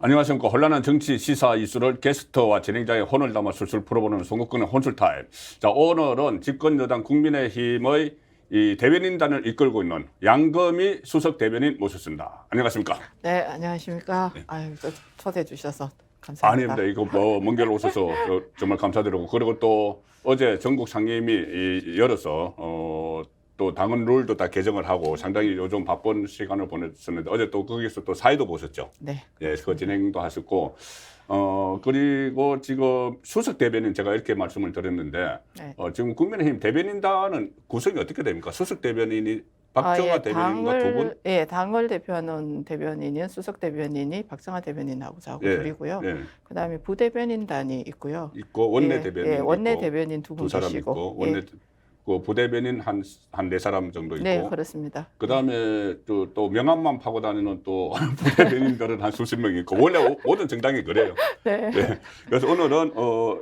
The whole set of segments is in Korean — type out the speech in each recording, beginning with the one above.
안녕하십니까. 혼란한 정치 시사 이슈를 게스트와 진행자의 혼을 담아 술술 풀어보는 송국근의 혼술 타임. 자, 오늘은 집권여당 국민의힘의 이 대변인단을 이끌고 있는 양금희 수석 대변인 모셨습니다. 안녕하십니까. 네, 안녕하십니까. 네. 아유, 또 초대해 주셔서 감사합니다. 아닙니다. 이거 뭐 먼 길 오셔서 정말 감사드리고, 그리고 또 어제 전국 상임위 열어서 또 당헌 룰도 다 개정을 하고 상당히 요즘 바쁜 시간을 보냈었는데, 어제 또 거기서 또 사회도 보셨죠. 네. 예, 그 진행도 하셨고, 그리고 지금 수석 대변인 제가 이렇게 말씀을 드렸는데, 네. 지금 국민의힘 대변인단은 구성이 어떻게 됩니까? 수석 대변인이 박정아 대변인과 두 분? 예, 당을 대표하는 대변인은 수석 대변인이 박정아 대변인하고 저하고 예, 둘이고요. 예. 그다음에 부대변인단이 있고요. 있고 원내 예, 대변인 예, 원내 있고, 대변인 두 두 분 사람 계시고. 있고, 원내 그 부대변인 한 네 사람 정도 있고. 네, 그렇습니다. 그다음에 또 명함만 파고 다니는 또 부대변인들은 한 수십 명 있고, 원래 모든 정당이 그래요. 네. 네. 그래서 오늘은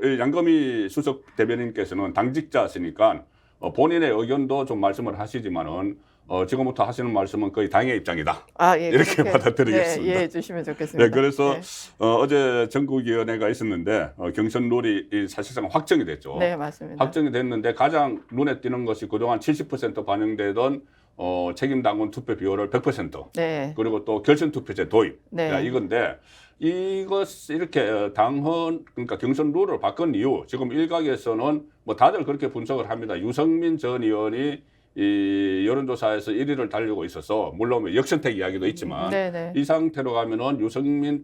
이 양금희 수석 대변인께서는 당직자시니까 본인의 의견도 좀 말씀을 하시지만은 지금부터 하시는 말씀은 거의 당의 입장이다. 아, 예, 이렇게 그렇게, 받아들이겠습니다. 네, 이해해 주시면 좋겠습니다. 네, 그래서 네, 어제 전국위원회가 있었는데 경선 룰이 사실상 확정이 됐죠. 네, 맞습니다. 확정이 됐는데 가장 눈에 띄는 것이 그동안 70% 반영되던 책임당원 투표 비율을 100%, 네. 그리고 또 결선 투표제 도입. 네. 야, 이건데 이것 이렇게 당헌, 그러니까 경선 룰을 바꾼 이유, 지금 일각에서는 뭐 다들 그렇게 분석을 합니다. 유승민 전 의원이 이 여론조사에서 1위를 달리고 있어서, 물론 뭐 역선택 이야기도 있지만 네, 네. 이 상태로 가면은 유승민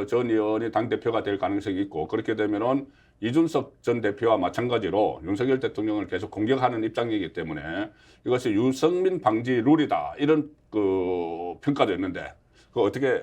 전 의원이 당 대표가 될 가능성이 있고, 그렇게 되면은 이준석 전 대표와 마찬가지로 윤석열 대통령을 계속 공격하는 입장이기 때문에 이것이 유승민 방지 룰이다, 이런 그 평가도 있는데, 그거 어떻게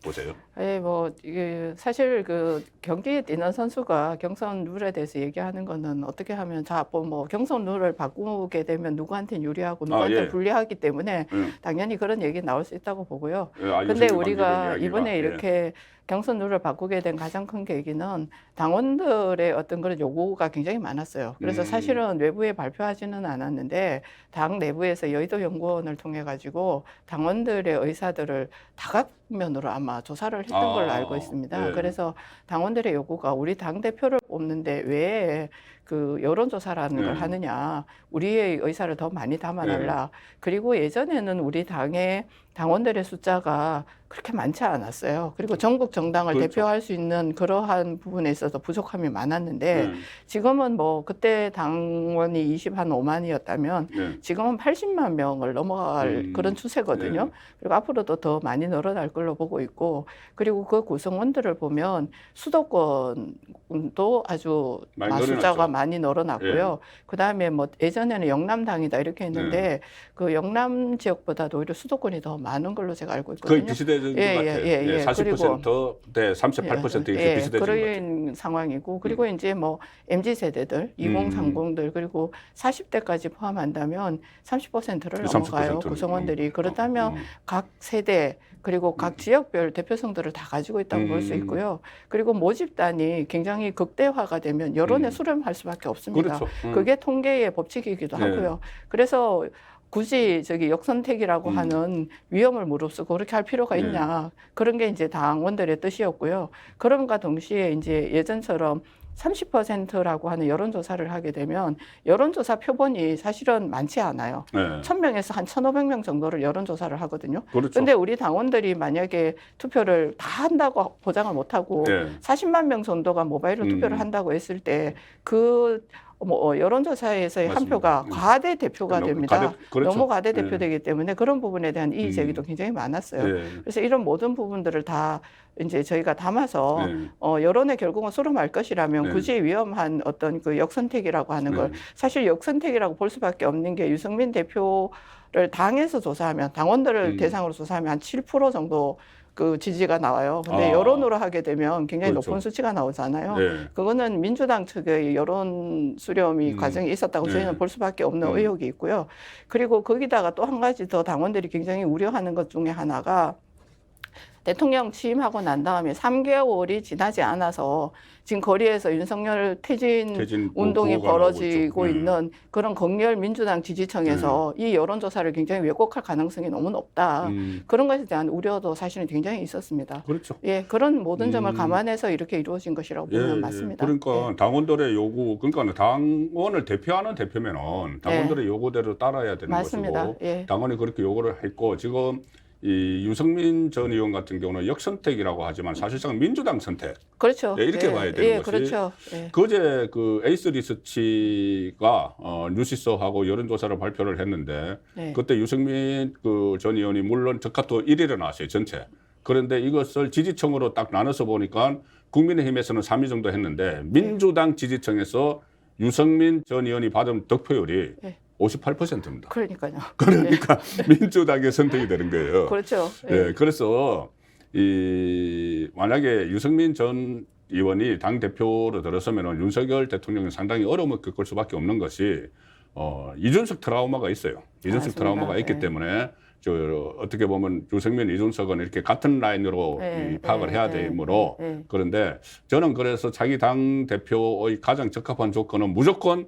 보세요? 예, 뭐 이게 사실 그 경기에 뛰는 선수가 경선 룰에 대해서 얘기하는 거는 어떻게 하면 뭐 경선 룰을 바꾸게 되면 누구한테는 유리하고 누구한테는 예. 불리하기 때문에 음. 당연히 그런 얘기 나올 수 있다고 보고요. 예, 근데 유승민 우리가 방지 룰 이번에 이야기가. 이렇게 경선 룰을 바꾸게 된 가장 큰 계기는 당원들의 어떤 그런 요구가 굉장히 많았어요. 그래서 사실은 외부에 발표하지는 않았는데 당 내부에서 여의도 연구원을 통해 가지고 당원들의 의사들을 다각면으로 아마 조사를 했던 걸로 알고 있습니다. 예. 그래서 당원들의 요구가 우리 당 대표를 뽑는데 왜 그 여론조사라는 걸 하느냐, 우리의 의사를 더 많이 담아달라. 그리고 예전에는 우리 당의 당원들의 숫자가 그렇게 많지 않았어요. 그리고 전국 정당을 그렇죠. 대표할 수 있는 그러한 부분에 있어서 부족함이 많았는데 지금은 뭐 그때 당원이 25만이었다면 지금은 80만 명을 넘어갈 그런 추세거든요. 그리고 앞으로도 더 많이 늘어날 걸로 보고 있고, 그리고 그 구성원들을 보면 수도권도 아주 숫자가 많이 늘어났고요. 그다음에 뭐 예전에는 영남당이다 이렇게 했는데 그 영남 지역보다도 오히려 수도권이 더 많은 걸로 제가 알고 있거든요. 거의 비슷해진 것 같아요. 40% 대 38% 이렇게 비슷해진 것 같아요. 그런 상황이고, 그리고 이제 뭐 MZ 세대들, 2030들, 그리고 40대까지 포함한다면 30%를 넘어가요, 30%는 구성원들이. 그렇다면 각 세대 그리고 각 지역별 대표성들을 다 가지고 있다고 볼 수 있고요. 그리고 모집단이 굉장히 극대화가 되면 여론에 수렴할 수밖에 없습니다. 그렇죠. 그게 통계의 법칙이기도 하고요. 그래서 굳이 역선택이라고 하는 위험을 무릅쓰고 그렇게 할 필요가 있냐. 그런 게 이제 당원들의 뜻이었고요. 그럼과 동시에 이제 예전처럼 30%라고 하는 여론조사를 하게 되면 여론조사 표본이 사실은 많지 않아요. 1000명에서 한 1500명 정도를 여론조사를 하거든요. 그렇죠. 근데 우리 당원들이 만약에 투표를 다 한다고 보장을 못하고 40만 명 정도가 모바일로 투표를 한다고 했을 때 여론조사에서의 한 표가 과대 대표가 됩니다. 그렇죠. 너무 과대 대표되기 때문에 그런 부분에 대한 이의 제기도 굉장히 많았어요. 그래서 이런 모든 부분들을 다 이제 저희가 담아서 여론에 결국은 수렴할 것이라면 굳이 위험한 어떤 그 역선택이라고 하는 걸, 사실 역선택이라고 볼 수밖에 없는 게 유승민 대표를 당에서 조사하면, 당원들을 대상으로 조사하면 한 7% 정도 그 지지가 나와요. 근데 여론으로 하게 되면 굉장히 높은 수치가 나오잖아요. 그거는 민주당 측의 여론 수렴이 과정이 있었다고 저희는 볼 수밖에 없는 의혹이 있고요. 그리고 거기다가 또 한 가지 더 당원들이 굉장히 우려하는 것 중에 하나가 대통령 취임하고 난 다음에 3개월이 지나지 않아서 지금 거리에서 윤석열 퇴진 운동이 보고가 벌어지고 나오고 있죠. 있는 그런 검열 민주당 지지층에서 이 여론조사를 굉장히 왜곡할 가능성이 너무 높다. 그런 것에 대한 우려도 사실은 굉장히 있었습니다. 그렇죠. 예, 그런 모든 점을 감안해서 이렇게 이루어진 것이라고 보면 맞습니다. 그러니까 당원들의 요구, 그러니까 당원을 대표하는 대표면은 당원들의 요구대로 따라야 되는 맞습니다. 것이고 예. 당원이 그렇게 요구를 했고 지금 이 유승민 전 의원 같은 경우는 역선택이라고 하지만 사실상 민주당 선택. 그렇죠. 이렇게 봐야 되는 것이 그렇죠. 예. 그제 그 에이스 리서치가 뉴시스하고 여론조사를 발표를 했는데 네. 그때 유승민 그 전 의원이 물론 적합도 1위로 나왔어요 전체. 그런데 이것을 지지층으로 딱 나눠서 보니까 국민의힘에서는 3위 정도 했는데 민주당 지지층에서 유승민 전 의원이 받은 득표율이 네. 58%입니다. 그러니까요. 그러니까 민주당의 선택이 되는 거예요. 그렇죠. 예, 그래서 이 만약에 유승민 전 의원이 당 대표로 들어서면은 윤석열 대통령이 상당히 어려움을 겪을 수밖에 없는 것이 이준석 트라우마가 있어요. 이준석 맞습니다. 트라우마가 있기 때문에 어떻게 보면 유승민, 이준석은 이렇게 같은 라인으로 파악을 해야 되므로 그런데 저는 그래서 자기 당 대표의 가장 적합한 조건은 무조건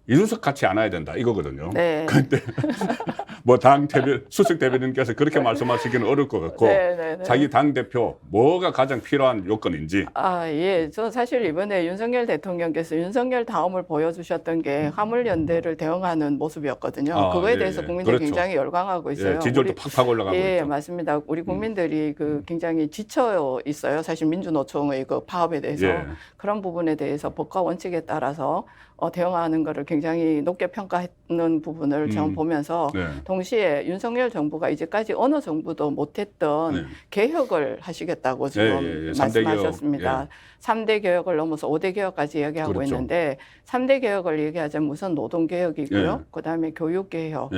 이준석 같이 안아야 된다 이거거든요. 네. 근데 뭐 당 대표 수석 대변인께서 그렇게 말씀하시기는 어려울 것 같고 자기 당 대표 뭐가 가장 필요한 요건인지. 예. 저 사실 이번에 윤석열 대통령께서 윤석열 다음을 보여주셨던 게 화물연대를 대응하는 모습이었거든요. 그거에 대해서 국민들이 그렇죠. 굉장히 열광하고 있어요. 지지율도 팍팍 올라가고 있죠. 맞습니다. 우리 국민들이 굉장히 지쳐 있어요. 사실 민주노총의 그 파업에 대해서 그런 부분에 대해서 법과 원칙에 따라서 대응하는 것을 굉장히 높게 평가하는 부분을 저는 보면서 동시에 윤석열 정부가 이제까지 어느 정부도 못했던 개혁을 하시겠다고 지금 말씀하셨습니다. 3대 개혁을 넘어서 5대 개혁까지 얘기하고 있는데 3대 개혁을 얘기하자면 우선 노동개혁이고요. 그다음에 교육개혁,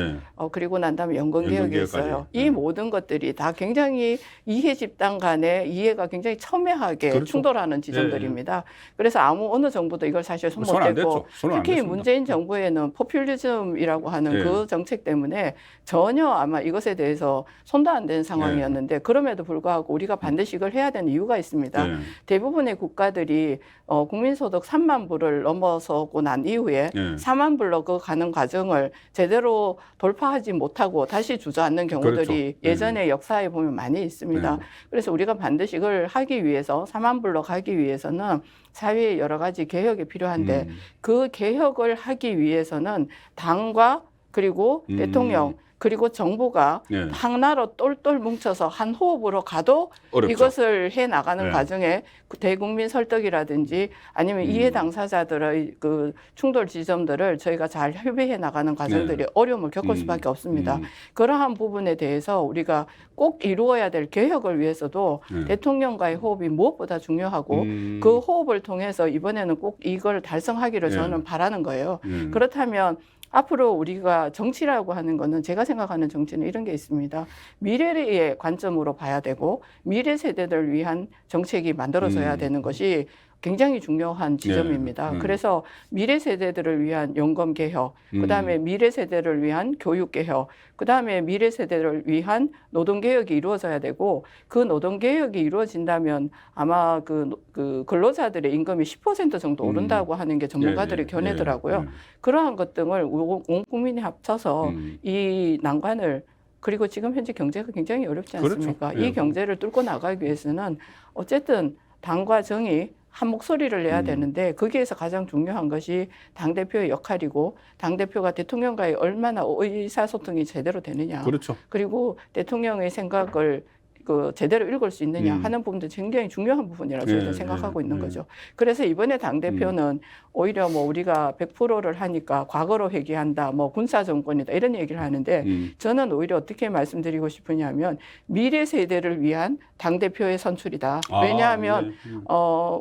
그리고 난 다음에 연금개혁이 있어요. 이 모든 것들이 다 굉장히 이해 집단 간의 이해가 굉장히 첨예하게 충돌하는 지점들입니다. 그래서 어느 정부도 이걸 사실 손 못 댔고 특히 문재인 정부에는 포퓰리즘이라고 하는 그 정책 때문에 전혀 아마 이것에 대해서 손도 안 댄 상황이었는데 그럼에도 불구하고 우리가 반드시 이걸 해야 되는 이유가 있습니다. 대부분의 국가들이 국민소득 3만 불을 넘어서고 난 이후에 4만 불로 그 가는 과정을 제대로 돌파하지 못하고 다시 주저앉는 경우들이 예전의 역사에 보면 많이 있습니다. 그래서 우리가 반드시 이걸 하기 위해서 4만 불로 가기 위해서는 사회의 여러 가지 개혁이 필요한데 그 개혁을 하기 위해서는 당과 그리고 대통령 그리고 정부가 하나로 똘똘 뭉쳐서 한 호흡으로 가도 어렵죠. 이것을 해 나가는 과정에 대국민 설득이라든지 아니면 이해 당사자들의 그 충돌 지점들을 저희가 잘 협의해 나가는 과정들이 어려움을 겪을 수밖에 없습니다. 그러한 부분에 대해서 우리가 꼭 이루어야 될 개혁을 위해서도 대통령과의 호흡이 무엇보다 중요하고 그 호흡을 통해서 이번에는 꼭 이걸 달성하기를 저는 바라는 거예요. 그렇다면 앞으로 우리가 정치라고 하는 거는 제가 생각하는 정치는 이런 게 있습니다. 미래의 관점으로 봐야 되고 미래 세대들을 위한 정책이 만들어져야 되는 것이 굉장히 중요한 지점입니다. 그래서 미래 세대들을 위한 연금 개혁, 그다음에 미래 세대를 위한 교육 개혁, 그다음에 미래 세대를 위한 노동 개혁이 이루어져야 되고 그 노동 개혁이 이루어진다면 아마 그 근로자들의 임금이 10% 정도 오른다고 하는 게 전문가들의 견해더라고요. 그러한 것 등을 온 국민이 합쳐서 이 난관을 그리고 지금 현재 경제가 굉장히 어렵지 않습니까? 이 경제를 뚫고 나가기 위해서는 어쨌든 당과 정이 한 목소리를 내야 되는데 거기에서 가장 중요한 것이 당대표의 역할이고 당대표가 대통령과의 얼마나 의사소통이 제대로 되느냐. 그리고 대통령의 생각을 제대로 읽을 수 있느냐 하는 부분도 굉장히 중요한 부분이라고 저희는 생각하고 있는 거죠. 그래서 이번에 당대표는 오히려 뭐 우리가 100%를 하니까 과거로 회귀한다, 뭐 군사정권이다 이런 얘기를 하는데 저는 오히려 어떻게 말씀드리고 싶으냐면 미래 세대를 위한 당대표의 선출이다. 왜냐하면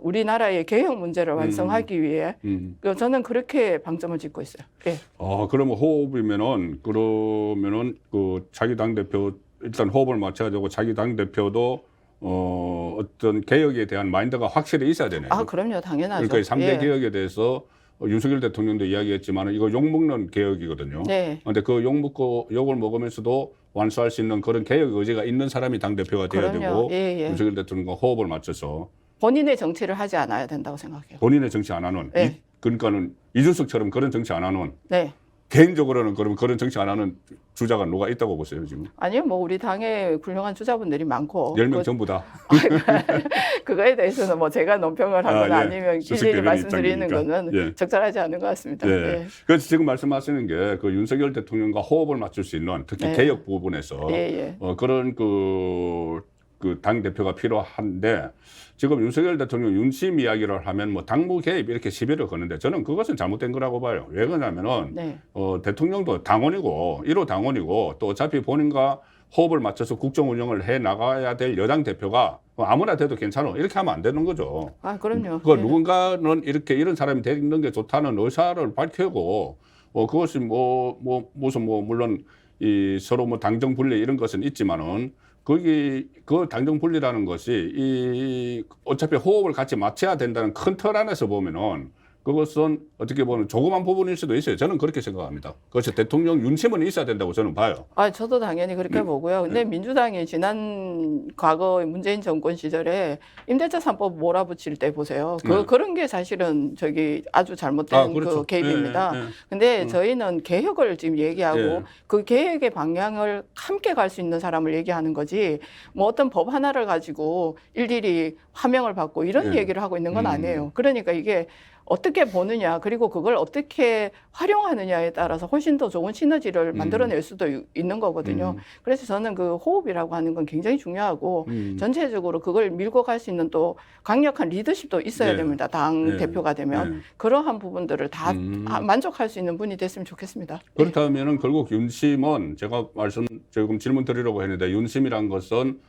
우리나라의 개혁 문제를 완성하기 위해 저는 그렇게 방점을 짓고 있어요. 그러면 호흡이면은 그 자기 당대표 일단 호흡을 맞춰야 되고 자기 당대표도 어떤 개혁에 대한 마인드가 확실히 있어야 되네요. 그럼요. 당연하죠. 그러니까 3대 개혁에 대해서 윤석열 대통령도 이야기했지만 이거 욕먹는 개혁이거든요. 네. 그런데 그 욕을 먹으면서도 완수할 수 있는 그런 개혁 의지가 있는 사람이 당대표가 돼야 그럼요. 되고 예, 예. 윤석열 대통령과 호흡을 맞춰서 본인의 정치를 하지 않아야 된다고 생각해요. 본인의 정치 안 하는 네. 그러니까는 이준석처럼 그런 정치 안 하는 네. 개인적으로는 그러면 그런 정치 안 하는 주자가 누가 있다고 보세요 지금? 아니요, 뭐 우리 당에 훌륭한 주자분들이 많고 10명 전부 다. 그거에 대해서는 뭐 제가 논평을 하거나 예. 아니면 수석 일일이 대변인 말씀드리는 입장이니까. 거는 예. 적절하지 않은 것 같습니다. 예. 예. 그래서 지금 말씀하시는 게 그 윤석열 대통령과 호흡을 맞출 수 있는 특히 네. 개혁 부분에서 예, 예. 그런 그 당 대표가 필요한데 지금 윤석열 대통령 윤심 이야기를 하면 뭐 당무 개입 이렇게 시비를 거는데 저는 그것은 잘못된 거라고 봐요. 왜 그러냐면은 네. 대통령도 당원이고 1호 당원이고 또 어차피 본인과 호흡을 맞춰서 국정 운영을 해 나가야 될 여당 대표가 아무나 돼도 괜찮아 이렇게 하면 안 되는 거죠. 아, 그럼요. 그 예. 누군가는 이렇게 이런 사람이 되는 게 좋다는 의사를 밝히고 그것이 무슨 물론 이 서로 뭐 당정 분리 이런 것은 있지만은 거기 그 당정 분리라는 것이 이 어차피 호흡을 같이 맞춰야 된다는 큰 틀 안에서 보면은 그것은 어떻게 보면 조그만 부분일 수도 있어요. 저는 그렇게 생각합니다. 그것이 대통령 윤심은 있어야 된다고 저는 봐요. 아, 저도 당연히 그렇게 보고요. 근데 민주당이 지난 과거 문재인 정권 시절에 임대차 3법 몰아붙일 때 보세요. 그런 게 사실은 아주 잘못된 그렇죠. 그 개입입니다. 예, 예. 근데 저희는 개혁을 지금 얘기하고 예. 그 개혁의 방향을 함께 갈 수 있는 사람을 얘기하는 거지 뭐 어떤 법 하나를 가지고 일일이 하명을 받고 이런 예. 얘기를 하고 있는 건 아니에요. 그러니까 이게 어떻게 보느냐 그리고 그걸 어떻게 활용하느냐에 따라서 훨씬 더 좋은 시너지를 만들어낼 수도 있는 거거든요. 그래서 저는 그 호흡이라고 하는 건 굉장히 중요하고 전체적으로 그걸 밀고 갈 수 있는 또 강력한 리더십도 있어야 네. 됩니다. 당 네. 대표가 되면 네. 그러한 부분들을 다 만족할 수 있는 분이 됐으면 좋겠습니다. 그렇다면은 결국 윤심은 제가 지금 질문 드리려고 했는데 윤심이란 것은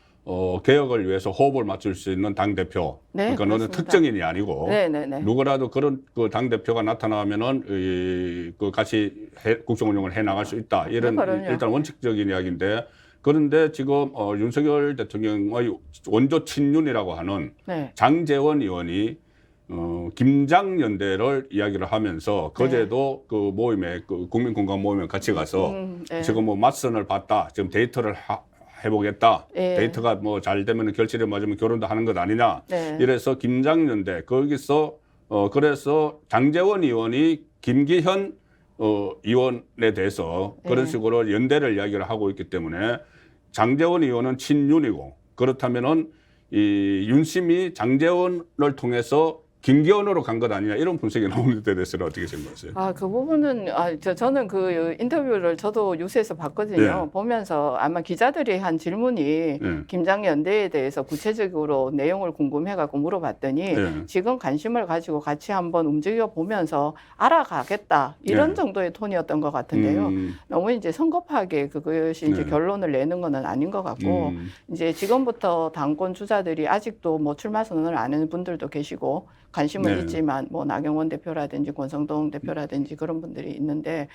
개혁을 위해서 호흡을 맞출 수 있는 당 대표. 네, 그러니까 너는 그렇습니다. 특정인이 아니고 네네네. 누구라도 그런 그 당 대표가 나타나면은 그 같이 국정 운영을 해 나갈 수 있다. 이런 그럼요. 일단 원칙적인 이야기인데 그런데 지금 윤석열 대통령의 원조 친윤이라고 하는 네. 장제원 의원이 김장연대를 이야기를 하면서 거제도 그 모임에 그 국민공감 모임에 같이 가서 네. 지금 뭐 맞선을 봤다. 지금 데이트를 해보겠다. 예. 데이트가 뭐 잘 되면 결실에 맞으면 결혼도 하는 것 아니냐. 네. 이래서 김장연대 거기서 그래서 장제원 의원이 김기현 의원에 대해서 그런 네. 식으로 연대를 이야기를 하고 있기 때문에 장제원 의원은 친윤이고 그렇다면은 이 윤심이 장제원을 통해서 김기현으로 간 것 아니냐 이런 분석이 나오는 데 대해서는 어떻게 생각하세요? 아, 그 부분은 저는 그 인터뷰를 저도 뉴스에서 봤거든요. 네. 보면서 아마 기자들이 한 질문이 네. 김장연대에 대해서 구체적으로 내용을 궁금해갖고 물어봤더니 네. 지금 관심을 가지고 같이 한번 움직여 보면서 알아가겠다 이런 네. 정도의 톤이었던 것 같은데요. 너무 이제 성급하게 그것이 이제 네. 결론을 내는 것은 아닌 것 같고 이제 지금부터 당권 주자들이 아직도 뭐 출마 선언을 안 하는 분들도 계시고 관심은 네. 있지만 뭐 나경원 대표라든지 권성동 대표라든지 그런 분들이 있는데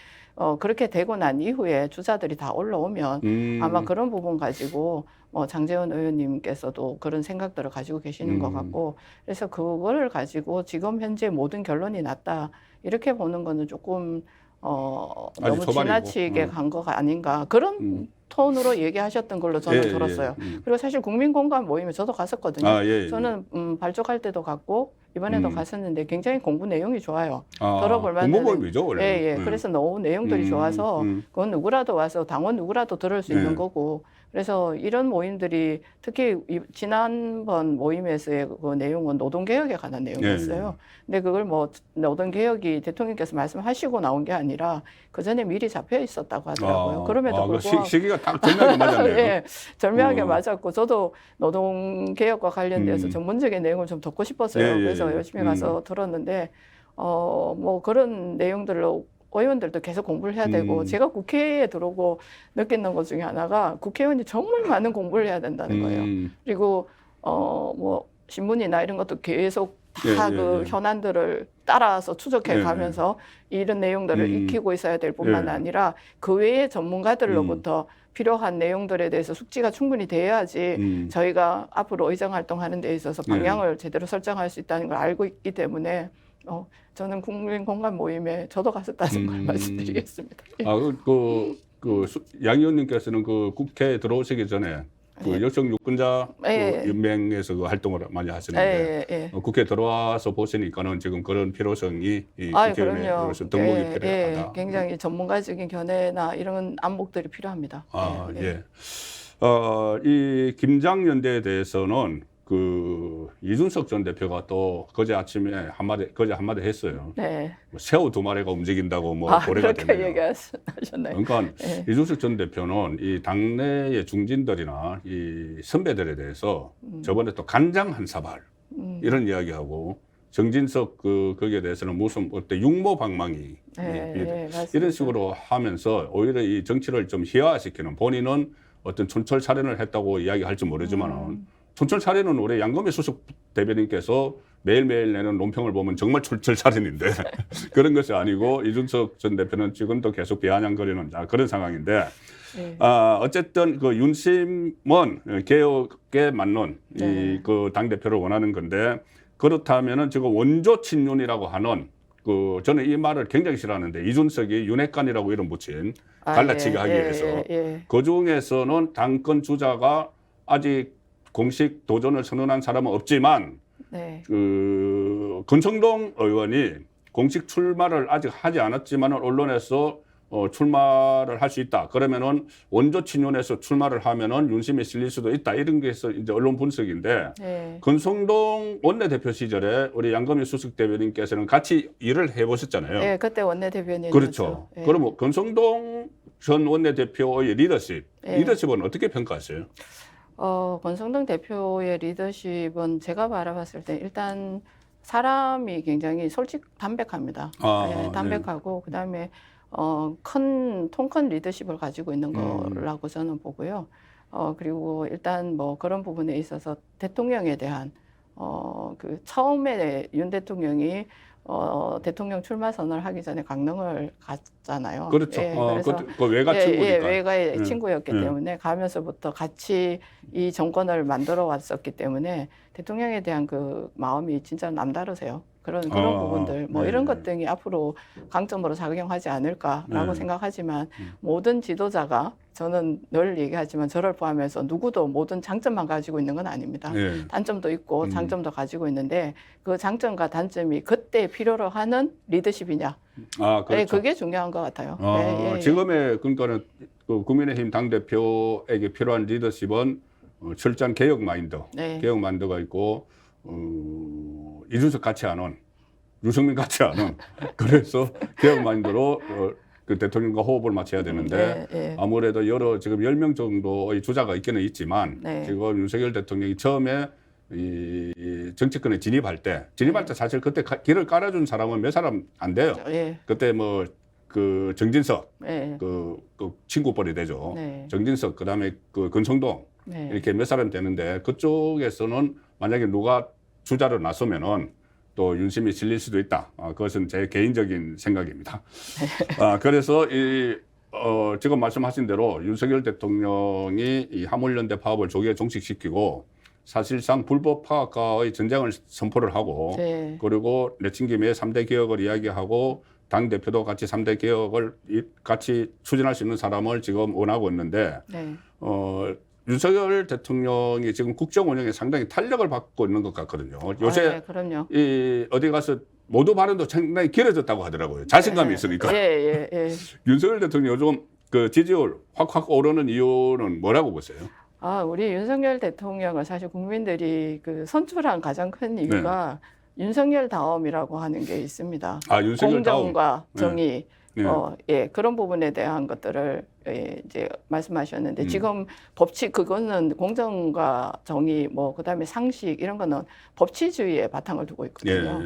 그렇게 되고 난 이후에 주자들이 다 올라오면 아마 그런 부분 가지고 장제원 의원님께서도 그런 생각들을 가지고 계시는 것 같고 그래서 그거를 가지고 지금 현재 모든 결론이 났다 이렇게 보는 거는 조금 너무 초반이고. 지나치게 간 거가 아닌가 그런 톤으로 얘기하셨던 걸로 저는 들었어요. 그리고 사실 국민공감 모임에 저도 갔었거든요. 저는 발족할 때도 갔고 이번에도 갔었는데 굉장히 공부 내용이 좋아요. 들어볼 만한. 공부 모임이죠 원래. 예. 그래서 너무 내용들이 좋아서 그건 누구라도 와서 당원 누구라도 들을 수 있는 거고 그래서 이런 모임들이 특히 지난번 모임에서의 그 내용은 노동개혁에 관한 내용이었어요. 근데 그걸 뭐 노동개혁이 대통령께서 말씀하시고 나온 게 아니라 그 전에 미리 잡혀 있었다고 하더라고요. 그럼에도 불구하고 시기가 딱 절묘하게 맞았네요. 예, 절묘하게 맞았고 저도 노동개혁과 관련돼서 전문적인 내용을 좀 듣고 싶었어요. 그래서 열심히 가서 들었는데 뭐 그런 내용들로 의원들도 계속 공부를 해야 되고 제가 국회에 들어오고 느끼는 것 중에 하나가 국회의원이 정말 많은 공부를 해야 된다는 거예요. 그리고 뭐 신문이나 이런 것도 계속 다 그 현안들을 따라서 추적해 가면서 이런 내용들을 익히고 있어야 될 뿐만 아니라 그 외의 전문가들로부터 필요한 내용들에 대해서 숙지가 충분히 돼야지 저희가 앞으로 의정 활동하는 데 있어서 방향을 제대로 설정할 수 있다는 걸 알고 있기 때문에 저는 국민 공감 모임에 저도 갔었다는 걸 말씀드리겠습니다. 예. 양 의원님께서는 그 국회에 들어오시기 전에 그 여성 유권자 그 연맹에서 그 활동을 많이 하시는데 국회에 들어와서 보시니까는 지금 그런 필요성이 이 국회의원으로서 등록이 필요하다. 굉장히 전문가적인 견해나 이런 안목들이 필요합니다. 이 김장연대에 대해서는 그 이준석 전 대표가 또 그제 아침에 그제 한마디 했어요. 네. 뭐 새우 2마리가 움직인다고 뭐 고래가 그렇게 되네요. 얘기하셨나요? 그러니까 이준석 전 대표는 이 당내의 중진들이나 이 선배들에 대해서 저번에 또 간장 한 사발 이런 이야기하고 정진석 거기에 대해서는 무슨 어때 육모방망이 이런 식으로 하면서 오히려 이 정치를 좀 희화화시키는 본인은 어떤 촌철 살인을 했다고 이야기할지 모르지만은 촌철 살인은 우리 양금희 수석 대변인께서 매일매일 내는 논평을 보면 정말 촌철 살인인데 그런 것이 아니고 이준석 전 대표는 지금도 계속 비아냥거리는 그런 상황인데 어쨌든 그 윤심은 개혁에 맞는 이 그 당대표를 원하는 건데 그렇다면은 지금 원조 친윤이라고 하는 저는 이 말을 굉장히 싫어하는데 이준석이 윤핵관이라고 이름 붙인 갈라치기 하기 위해서 그 중에서는 당권 주자가 아직 공식 도전을 선언한 사람은 없지만 그 권성동 의원이 공식 출마를 아직 하지 않았지만 언론에서 출마를 할 수 있다. 그러면은 원조 친윤에서 출마를 하면은 윤심에 실릴 수도 있다. 이런 게 이제 언론 분석인데 권성동 원내대표 시절에 우리 양금희 수석 대변인께서는 같이 일을 해보셨잖아요. 네, 그때 원내대변인. 그렇죠. 그럼 권성동 전 원내대표의 리더십은 어떻게 평가하세요? 권성동 대표의 리더십은 제가 바라봤을 때 일단 사람이 굉장히 담백합니다. 담백하고 그다음에 통큰 리더십을 가지고 있는 거라고 저는 보고요. 그리고 일단 뭐 그런 부분에 있어서 대통령에 대한 그 처음에 윤 대통령이 대통령 출마 선언을 하기 전에 강릉을 갔잖아요. 그렇죠. 그래서 그 외가 친구니까. 외가의 친구였기 때문에 가면서부터 같이 이 정권을 만들어 왔었기 때문에 대통령에 대한 그 마음이 진짜 남다르세요. 그런 부분들 이런 것 등이 앞으로 강점으로 작용하지 않을까라고 생각하지만 모든 지도자가 저는 늘 얘기하지만 저를 포함해서 누구도 모든 장점만 가지고 있는 건 아닙니다. 단점도 있고 장점도 가지고 있는데 그 장점과 단점이 그때 필요로 하는 리더십이냐. 그렇죠. 그게 중요한 것 같아요. 지금의 그러니까는 그 국민의힘 당대표에게 필요한 리더십은 철저한 개혁 마인드, 개혁 마인드가 있고 이준석 같이 하는 유승민 같이 하는 그래서 개혁 마인드로 그 대통령과 호흡을 맞춰야 되는데 아무래도 지금 10명 정도의 주자가 있기는 있지만 지금 윤석열 대통령이 처음에 이 정치권에 진입할 때 사실 그때 길을 깔아준 사람은 몇 사람 안 돼요. 그때 뭐 그 정진석 그 친구뻘이 되죠. 정진석 그다음에 그 권성동 이렇게 몇 사람 되는데 그쪽에서는 만약에 누가 주자로 나서면은 또 윤심이 실릴 수도 있다. 그것은 제 개인적인 생각입니다. 그래서 지금 말씀하신 대로 윤석열 대통령이 이 화물연대 파업을 조기에 종식시키고 사실상 불법 파업과의 전쟁을 선포를 하고 그리고 내친 김에 3대 개혁을 이야기하고 당대표도 같이 3대 개혁을 같이 추진할 수 있는 사람을 지금 원하고 있는데 윤석열 대통령이 지금 국정 운영에 상당히 탄력을 받고 있는 것 같거든요. 요새 그럼요. 어디 가서 모두 발언도 상당히 길어졌다고 하더라고요. 자신감이 있으니까. 윤석열 대통령 요즘 그 지지율 확 오르는 이유는 뭐라고 보세요? 우리 윤석열 대통령을 사실 국민들이 그 선출한 가장 큰 이유가 윤석열 다움이라고 하는 게 있습니다. 윤석열 공정과 정의. 그런 부분에 대한 것들을 이제 말씀하셨는데 지금 법치 그거는 공정과 정의 그다음에 상식 이런 거는 법치주의에 바탕을 두고 있거든요.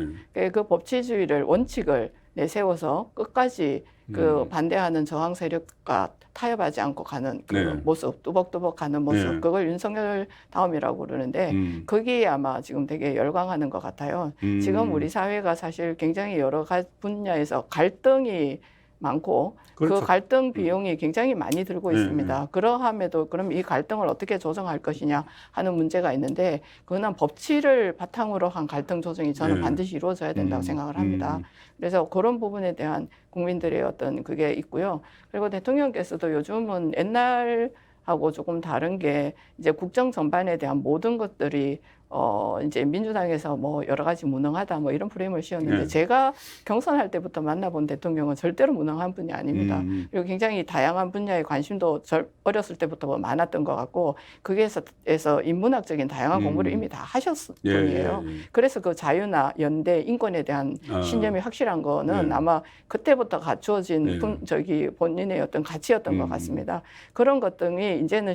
그 법치주의를 원칙을 내세워서 끝까지 그 반대하는 저항 세력과 타협하지 않고 가는 그 모습, 뚜벅뚜벅 가는 모습, 그걸 윤석열 다음이라고 그러는데 거기에 아마 지금 되게 열광하는 것 같아요. 지금 우리 사회가 사실 굉장히 여러 가지 분야에서 갈등이 많고 그렇죠. 그 갈등 비용이 굉장히 많이 들고 있습니다. 그러함에도 그럼 이 갈등을 어떻게 조정할 것이냐 하는 문제가 있는데 그거는 법치를 바탕으로 한 갈등 조정이 저는 반드시 이루어져야 된다고 생각을 합니다. 그래서 그런 부분에 대한 국민들의 어떤 그게 있고요. 그리고 대통령께서도 요즘은 옛날하고 조금 다른 게 이제 국정 전반에 대한 모든 것들이 이제 민주당에서 뭐 여러 가지 무능하다 뭐 이런 프레임을 씌웠는데 제가 경선할 때부터 만나본 대통령은 절대로 무능한 분이 아닙니다. 그리고 굉장히 다양한 분야에 관심도 어렸을 때부터 뭐 많았던 것 같고 거기에서 인문학적인 다양한 공부를 이미 다 하셨을 분이에요. 그래서 그 자유나 연대, 인권에 대한 신념이 확실한 거는 아마 그때부터 갖추어진 본인의 어떤 가치였던 것 같습니다. 그런 것들이 이제는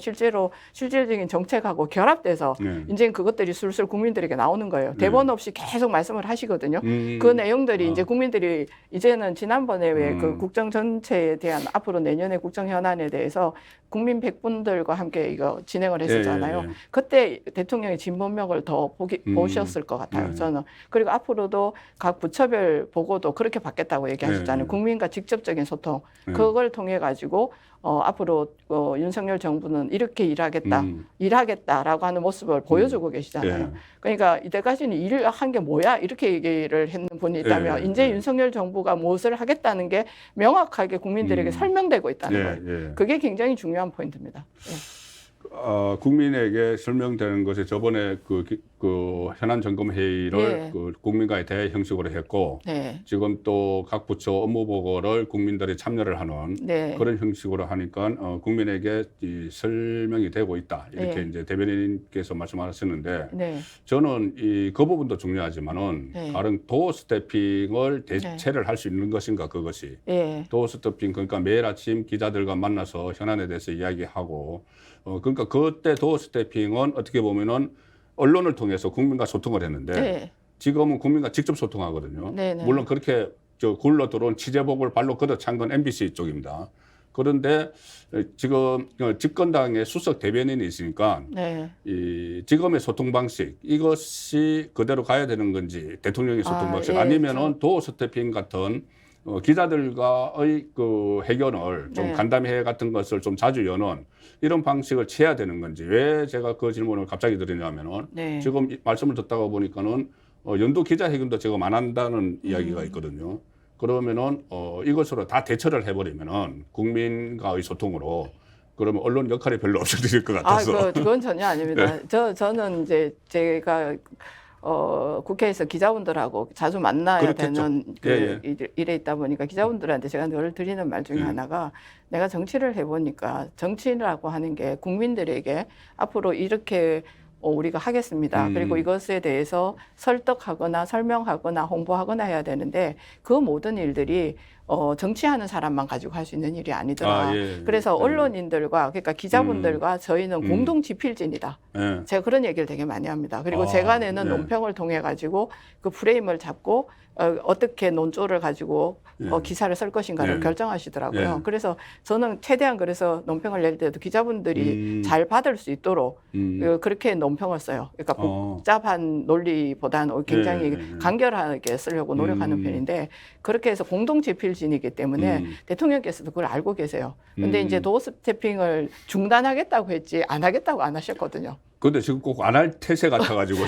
실질적인 정책하고 결합돼서 이제 그것들이 술술 국민들에게 나오는 거예요. 대본 없이 계속 말씀을 하시거든요. 그 내용들이 이제 국민들이 이제는 지난번에 왜 그 국정 전체에 대한 앞으로 내년의 국정 현안에 대해서 국민 100분들과 함께 이거 진행을 했었잖아요. 그때 대통령의 진본명을 더 보셨을 것 같아요. 저는. 그리고 앞으로도 각 부처별 보고도 그렇게 받겠다고 얘기하셨잖아요. 국민과 직접적인 소통. 그걸 통해 가지고 앞으로 윤석열 정부는 이렇게 일하겠다라고 하는 모습을 보여주고 계시잖아요. 그러니까 이때까지는 일을 한 게 뭐야 이렇게 얘기를 했는 분이 있다면 이제 윤석열 정부가 무엇을 하겠다는 게 명확하게 국민들에게 설명되고 있다는 거예요. 그게 굉장히 중요한 포인트입니다. 국민에게 설명되는 것이 저번에 그 현안 점검 회의를 그 국민과의 대화 형식으로 했고 지금 또 각 부처 업무 보고를 국민들이 참여를 하는 그런 형식으로 하니까 국민에게 이 설명이 되고 있다 이렇게 이제 대변인께서 말씀하셨는데 저는 그 부분도 중요하지만은 다른 도어 스태핑을 대체를 할 수 있는 것인가 그것이 도어 스태핑 그러니까 매일 아침 기자들과 만나서 현안에 대해서 이야기하고 그러니까 그때 도어 스태핑은 어떻게 보면은 언론을 통해서 국민과 소통을 했는데 지금은 국민과 직접 소통하거든요. 물론 그렇게 굴러 들어온 취재복을 발로 걷어찬 건 MBC 쪽입니다. 그런데 지금 집권당의 수석 대변인이 있으니까 이 지금의 소통 방식 이것이 그대로 가야 되는 건지 대통령의 소통 방식 아니면은 도어 스태핑 같은 기자들과의 그 회견을 좀 간담회 같은 것을 좀 자주 여는 이런 방식을 취해야 되는 건지 왜 제가 그 질문을 갑자기 드리냐면은 지금 말씀을 듣다가 보니까는 연도 기자회견도 지금 안 한다는 이야기가 있거든요. 그러면은 이것으로 다 대처를 해버리면은 국민과의 소통으로 그러면 언론 역할이 별로 없어질 것 같아서. 그건 전혀 아닙니다. 저는 이제 제가 국회에서 기자분들하고 자주 만나야 되는 일에 있다 보니까 기자분들한테 제가 늘 드리는 말 중에 하나가 내가 정치를 해보니까 정치라고 하는 게 국민들에게 앞으로 이렇게 우리가 하겠습니다. 그리고 이것에 대해서 설득하거나 설명하거나 홍보하거나 해야 되는데 그 모든 일들이 정치하는 사람만 가지고 할 수 있는 일이 아니더라. 그래서 언론인들과 그러니까 기자분들과 저희는 공동 지필진이다. 제가 그런 얘기를 되게 많이 합니다. 그리고 제가 내는 논평을 통해 가지고 그 프레임을 잡고 어떻게 논조를 가지고 기사를 쓸 것인가를 결정하시더라고요. 그래서 저는 최대한 그래서 논평을 낼 때도 기자분들이 잘 받을 수 있도록 그렇게 논평을 써요. 그러니까 복잡한 논리보다는 굉장히 간결하게 쓰려고 노력하는 편인데 그렇게 해서 공동 지필진이기 때문에 대통령께서도 그걸 알고 계세요. 근데 이제 도어 스태핑을 중단하겠다고 했지 안 하겠다고 안 하셨거든요. 근데 지금 꼭 안 할 태세 같아가지고.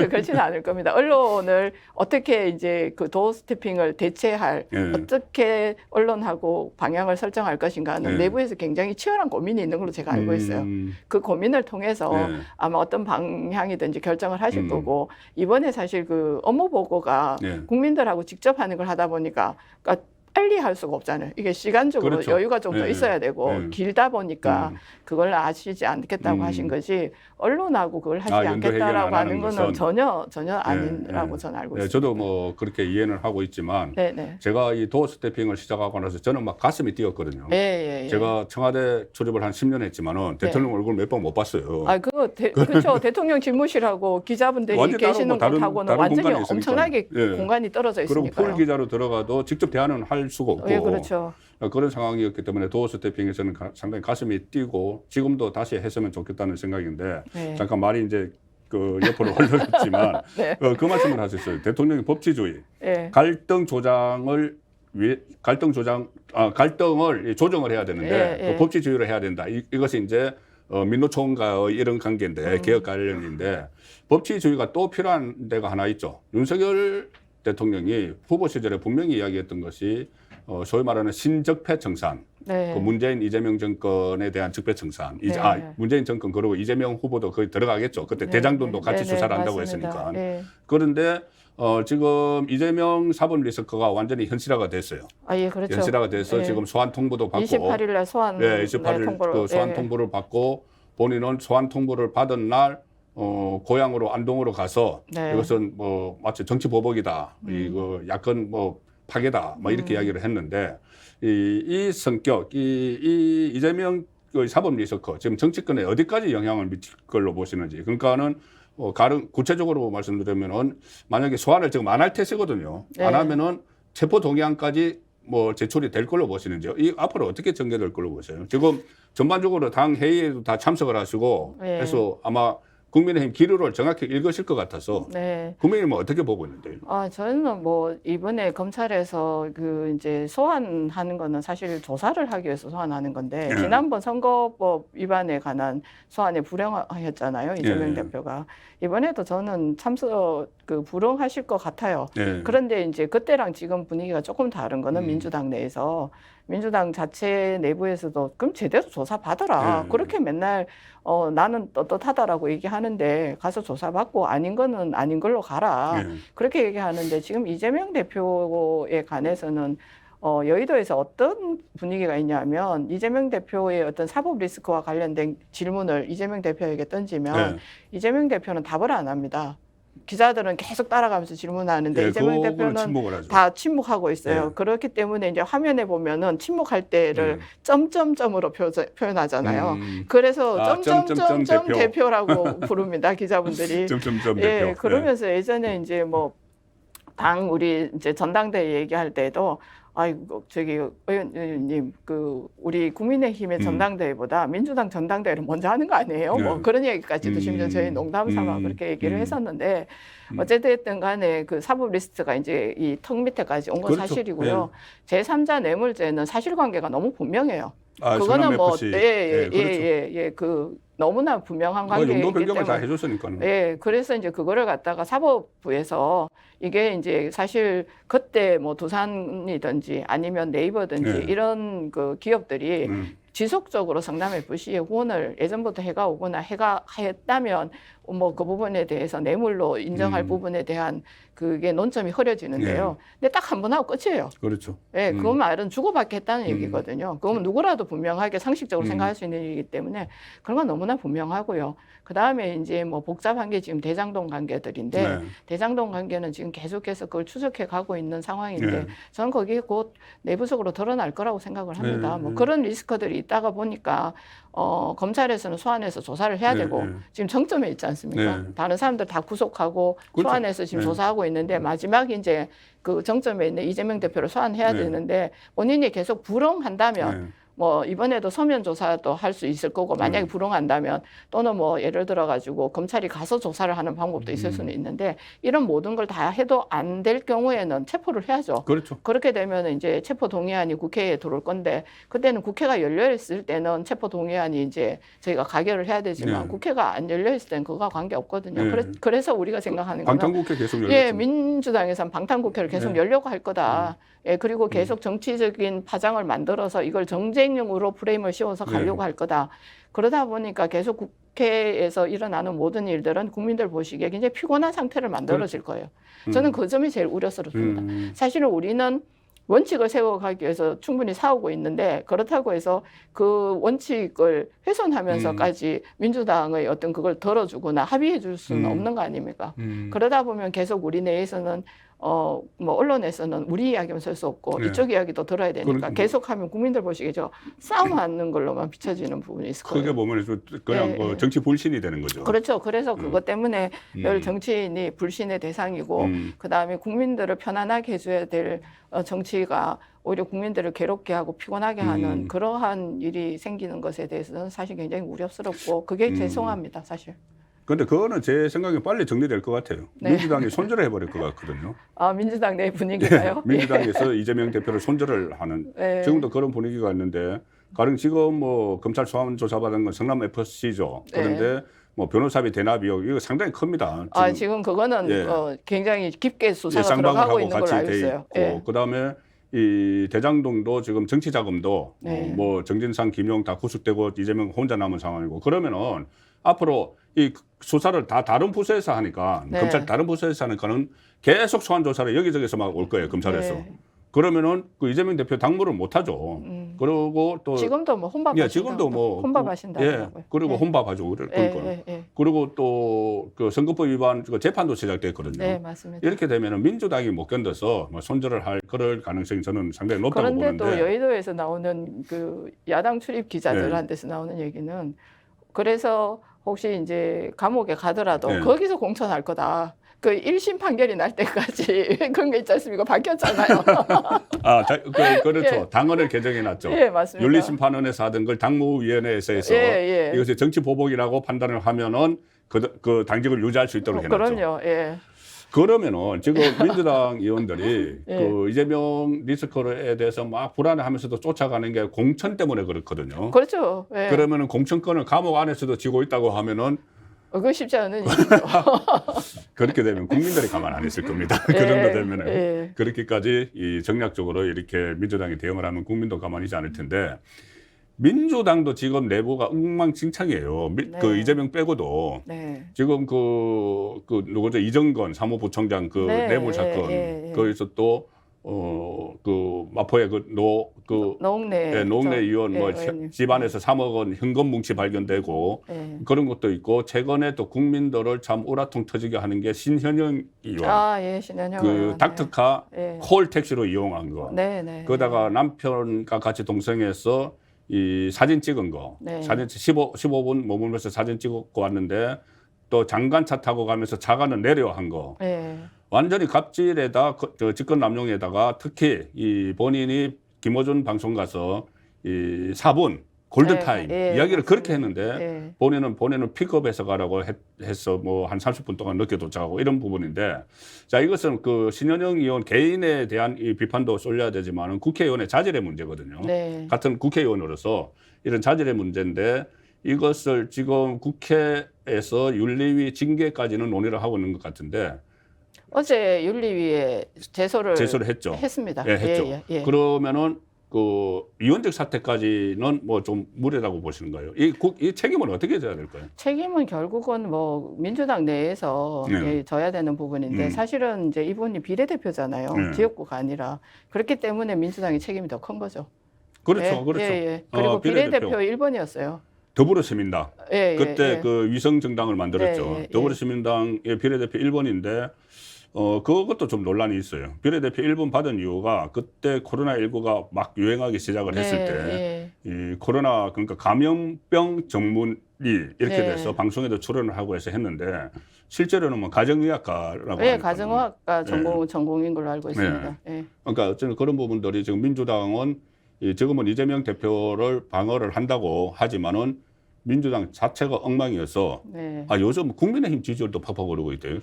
그렇지는 않을 겁니다. 언론을 어떻게 이제 그 도어 스태핑을 대체할 어떻게 언론하고 방향을 설정할 것인가는 내부에서 굉장히 치열한 고민이 있는 걸로 제가 알고 있어요. 그 고민을 통해서 아마 어떤 방향이든지 결정을 하실 거고 이번에 사실 그 업무 보고가 국민들하고 직접 하는 걸 하다 보니까 그러니까 빨리 할 수가 없잖아요. 이게 시간적으로 여유가 좀 더 있어야 되고 길다 보니까 그걸 아시지 않겠다고 하신 것이 언론하고 그걸 하지 않겠다라고 하는 거는 전혀 아니라고 저는 알고 있습니다. 저도 뭐 그렇게 이해는 하고 있지만 제가 이 도어 스태핑을 시작하고 나서 저는 막 가슴이 뛰었거든요. 제가 청와대 출입을 한 10년 했지만은 대통령 얼굴 몇 번 못 봤어요. 그렇죠. 대통령 집무실하고 기자분들이 계시는 곳하고는 완전히 엄청나게 공간이 떨어져 있으니까요. 그리고 폴 기자로 들어가도 직접 대화는 할 수가 없고 그렇죠. 그런 상황이었기 때문에 도어 스태핑에서는 상당히 가슴이 뛰고 지금도 다시 했으면 좋겠다는 생각인데 잠깐 말이 이제 그 옆으로 흘러졌지만 그 말씀을 하셨어요. 대통령의 법치주의, 갈등 조장을 갈등을 조정을 해야 되는데 그 법치주의를 해야 된다. 이것이 이제 민노총과의 이런 관계인데 개혁 관련인데 법치주의가 또 필요한 데가 하나 있죠. 윤석열 대통령이 후보 시절에 분명히 이야기했던 것이 소위 말하는 신적폐 청산, 네. 그 문재인 이재명 정권에 대한 적폐 청산. 네. 문재인 정권 그리고 이재명 후보도 거의 들어가겠죠. 그때 네. 대장동도 같이 네. 수사를 한다고 맞습니다. 했으니까. 네. 그런데 지금 이재명 사법 리스크가 완전히 현실화가 됐어요. 예, 그렇죠. 현실화가 돼서 네. 지금 소환 통보도 받고 28일 날 소환 네, 28일 통보를, 그 소환 통보를 받고 본인은 소환 통보를 받은 날 고향으로 안동으로 가서 네. 이것은 뭐 마치 정치 보복이다. 이거 야권 뭐 파괴다. 뭐 이렇게 이야기를 했는데 이 성격, 이 이재명 그 사법 리스크 지금 정치권에 어디까지 영향을 미칠 걸로 보시는지. 그러니까는 구체적으로 말씀드리면은 만약에 소환을 지금 안 할 태세거든요. 네. 안 하면은 체포 동의안까지 뭐 제출이 될 걸로 보시는지요? 이 앞으로 어떻게 전개될 걸로 보세요? 지금 전반적으로 당 회의에도 다 참석을 하시고 네. 해서 아마 국민의힘 기류를 정확히 읽으실 것 같아서 네. 국민의힘은 어떻게 보고 있는데요? 저는 뭐 이번에 검찰에서 그 이제 소환하는 거는 사실 조사를 하기 위해서 소환하는 건데 네. 지난번 선거법 위반에 관한 소환에 불응하였잖아요. 이재명 네. 대표가. 이번에도 저는 불응하실 것 같아요. 네. 그런데 이제 그때랑 지금 분위기가 조금 다른 거는 민주당 내에서 민주당 자체 내부에서도 그럼 제대로 조사 받아라. 네. 그렇게 맨날 나는 떳떳하다라고 얘기하는데 가서 조사받고 아닌 거는 아닌 걸로 가라. 네. 그렇게 얘기하는데 지금 이재명 대표에 관해서는 여의도에서 어떤 분위기가 있냐면 이재명 대표의 어떤 사법 리스크와 관련된 질문을 이재명 대표에게 던지면 네. 이재명 대표는 답을 안 합니다. 기자들은 계속 따라가면서 질문하는데 네, 이재명 그거는 대표는 침묵을 하죠. 다 침묵하고 있어요. 네. 그렇기 때문에 이제 화면에 보면은 침묵할 때를 네. 점점점으로 표현하잖아요. 그래서 점점점점 대표라고 부릅니다. 기자분들이. 점점점 대표. 예, 그러면서 예전에 이제 뭐 우리 이제 전당대회 얘기할 때도 아이고 저기 의원님 우리 국민의힘의 전당대회보다 민주당 전당대회를 먼저 하는 거 아니에요? 네. 뭐 그런 얘기까지도 심지어 저희 농담 삼아 그렇게 얘기를 했었는데 어쨌든 간에 그 사법 리스트가 이제 이 턱 밑에까지 온 건 그렇죠. 사실이고요. 제3자 뇌물죄는 사실관계가 너무 분명해요. 그거는 뭐 그 너무나 분명한 관계이기 용도 때문에. 변경을 다 해줬으니까요. 예, 그래서 이제 그거를 갖다가 사법부에서 이게 이제 사실 그때 뭐 두산이든지 아니면 네이버든지 이런 그 기업들이 지속적으로 성남 FC의 후원을 예전부터 해가 오거나 했다면 뭐 그 부분에 대해서 뇌물로 인정할 부분에 대한 그게 논점이 흐려지는데요. 근데 딱 한 번 하고 끝이에요. 그렇죠. 예, 그 말은 주고받겠다는 얘기거든요. 그건 누구라도 분명하게 상식적으로 생각할 수 있는 일이기 때문에 그런 건 너무나 분명하고요. 그 다음에 이제 뭐 복잡한 게 지금 대장동 관계들인데 대장동 관계는 지금 계속해서 그걸 추적해 가고 있는 상황인데 저는 거기에 곧 내부적으로 드러날 거라고 생각을 합니다. 뭐 그런 리스크들이 있다가 보니까 검찰에서는 소환해서 조사를 해야 되고 지금 정점에 있지 않습니까? 다른 사람들 다 구속하고 그렇죠. 소환해서 지금 조사하고 있는데 마지막에 이제 그 정점에 있는 이재명 대표를 소환해야 되는데 본인이 계속 불응한다면 뭐 이번에도 서면 조사도 할 수 있을 거고 만약에 불응한다면 또는 뭐 예를 들어 가지고 검찰이 가서 조사를 하는 방법도 있을 수는 있는데 이런 모든 걸 다 해도 안 될 경우에는 체포를 해야죠. 그렇죠. 그렇게 되면 이제 체포 동의안이 국회에 들어올 건데 그때는 국회가 열려 있을 때는 체포 동의안이 이제 저희가 가결을 해야 되지만 국회가 안 열려 있을 때는 그거와 관계 없거든요. 그래서 우리가 생각하는 거는 방탄국회 계속 열렸죠. 예, 민주당에서는 방탄국회를 계속 열려고 할 거다. 예, 그리고 계속 정치적인 파장을 만들어서 이걸 정쟁용으로 프레임을 씌워서 가려고 할 거다. 그러다 보니까 계속 국회에서 일어나는 모든 일들은 국민들 보시기에 굉장히 피곤한 상태를 만들어질 거예요. 저는 그 점이 제일 우려스럽습니다. 사실은 우리는 원칙을 세워가기 위해서 충분히 싸우고 있는데 그렇다고 해서 그 원칙을 훼손하면서까지 민주당의 어떤 그걸 덜어주거나 합의해 줄 수는 없는 거 아닙니까? 그러다 보면 계속 우리 내에서는 뭐 언론에서는 우리 이야기만 설 수 없고 이쪽 이야기도 들어야 되니까 계속하면 국민들 보시기에 저 싸움하는 걸로만 비춰지는 부분이 있을 거예요. 크게 보면 그냥 정치 불신이 되는 거죠. 그렇죠. 그래서 그것 때문에 늘 정치인이 불신의 대상이고 그다음에 국민들을 편안하게 해줘야 될 정치가 오히려 국민들을 괴롭게 하고 피곤하게 하는 그러한 일이 생기는 것에 대해서는 사실 굉장히 우려스럽고 그게 죄송합니다. 사실. 근데 그거는 제 생각에 빨리 정리될 것 같아요. 네. 민주당이 손절을 해버릴 것 같거든요. 아, 민주당 내 분위기가요? 민주당에서 이재명 대표를 손절을 하는 네. 지금도 그런 분위기가 있는데 가령 지금 뭐 검찰 소환 조사받은 건 성남 FC죠. 그런데 네. 뭐 변호사비 대납 의혹 이거 상당히 큽니다. 지금 그거는 예. 굉장히 깊게 수사가 쌍방울 들어가고 하고 있는 걸로 같이 알고 돼 있어요. 있고 예. 그다음에 이 대장동도 지금 정치 자금도 네. 뭐 정진상, 김용 다 구속되고 이재명 혼자 남은 상황이고 그러면은 앞으로 이 수사를 다 다른 부서에서 하니까 네. 검찰 다른 부서에서 하니까는 계속 소환 조사를 여기저기서 막 올 거예요 검찰에서. 네. 그러면은 그 이재명 대표 당무를 못 하죠. 그리고 또 지금도 뭐 혼밥 예, 지금도 뭐 혼밥하신다고요. 그리고 혼밥하죠. 그러니까. 그리고 또 그 선거법 위반 그 재판도 시작됐거든요. 네, 맞습니다. 이렇게 되면은 민주당이 못 견뎌서 뭐 손절을 할 그럴 가능성이 저는 상당히 높다고 그런데 또 보는데. 여의도에서 나오는 그 야당 출입 기자들한테서 나오는 얘기는 그래서 혹시 이제 감옥에 가더라도 네. 거기서 공천할 거다. 그 1심 판결이 날 때까지 그런 게 있지 않습니까? 바뀌었잖아요. 그렇죠. 예. 당헌을 개정해 놨죠. 예, 맞습니다. 윤리심판원에서 하던 걸 당무위원회에서 해서 예. 이것이 정치 보복이라고 판단을 하면은 그 당직을 유지할 수 있도록 해놨죠. 그럼요. 예. 그러면은 지금 민주당 의원들이 예. 그 이재명 리스크에 대해서 막 불안해하면서도 쫓아가는 게 공천 때문에 그렇거든요. 그렇죠. 예. 그러면은 공천권을 감옥 안에서도 쥐고 있다고 하면은 그거 쉽지 않은 일이죠. 그렇게 되면 국민들이 가만 안 있을 겁니다. 그 예, 정도 되면은 예. 그렇게까지 이 정략적으로 이렇게 민주당이 대응을 하면 국민도 가만히 있지 않을 텐데 민주당도 지금 내부가 엉망진창이에요. 네. 그 이재명 빼고도 네. 지금 그 누구죠 이정건 사무부총장 그 네, 뇌물 사건 예. 거기서 또 그 마포의 노웅래 노웅래 의원 뭐 의원님. 집안에서 3억 원 현금 뭉치 발견되고 예. 그런 것도 있고 최근에 또 국민들을 참 우라통 터지게 하는 게 신현영 의원 예, 신현영 그 의원. 닥터카 예. 콜 택시로 이용한 거. 네. 그러다가 남편과 같이 동성해서 이 사진 찍은 거. 네. 사진 15분 머물면서 사진 찍고 왔는데 또 장관차 타고 가면서 차관을 내려한 거. 예. 완전히 갑질에다 직권 남용에다가 특히 이 본인이 김어준 방송 가서 이 4분 골든타임 예, 이야기를 맞습니다. 그렇게 했는데 예. 본인은 픽업해서 가라고 해서 뭐 한 30분 동안 늦게 도착하고 이런 부분인데 자 이것은 그 신현영 의원 개인에 대한 이 비판도 쏠려야 되지만은 국회의원의 자질의 문제거든요. 네. 같은 국회의원으로서 이런 자질의 문제인데 이것을 지금 국회에서 윤리위 징계까지는 논의를 하고 있는 것 같은데 어제 윤리위에 제소를 했죠. 했습니다. 예, 했죠. 예. 그러면은 그 위원직 사퇴까지는 뭐 좀 무리라고 보시는 거예요. 이 책임은 어떻게 져야 될까요? 책임은 결국은 뭐 민주당 내에서 네. 져야 되는 부분인데 사실은 이제 이분이 비례대표잖아요. 네. 지역구가 아니라 그렇기 때문에 민주당의 책임이 더 큰 거죠. 그렇죠, 예, 그렇죠. 예. 그리고 비례대표 1번이었어요. 더불어시민당 그때 예. 그 위성정당을 만들었죠. 네, 예. 더불어시민당의 비례대표 1번인데 그것도 좀 논란이 있어요. 비례대표 1번 받은 이유가 그때 코로나19가 막 유행하기 시작을 했을 때 이 코로나 그러니까 감염병 전문의 이렇게 돼서 방송에도 출연을 하고 해서 했는데 실제로는 뭐 가정의학과라고 예, 하니까. 가정의학과 전공인 걸로 알고 있습니다. 예. 그러니까 어쨌든 그런 부분들이 지금 민주당은 지금은 이재명 대표를 방어를 한다고 하지만은 민주당 자체가 엉망이어서 네. 요즘 국민의힘 지지율도 팍팍 오르고 있대요.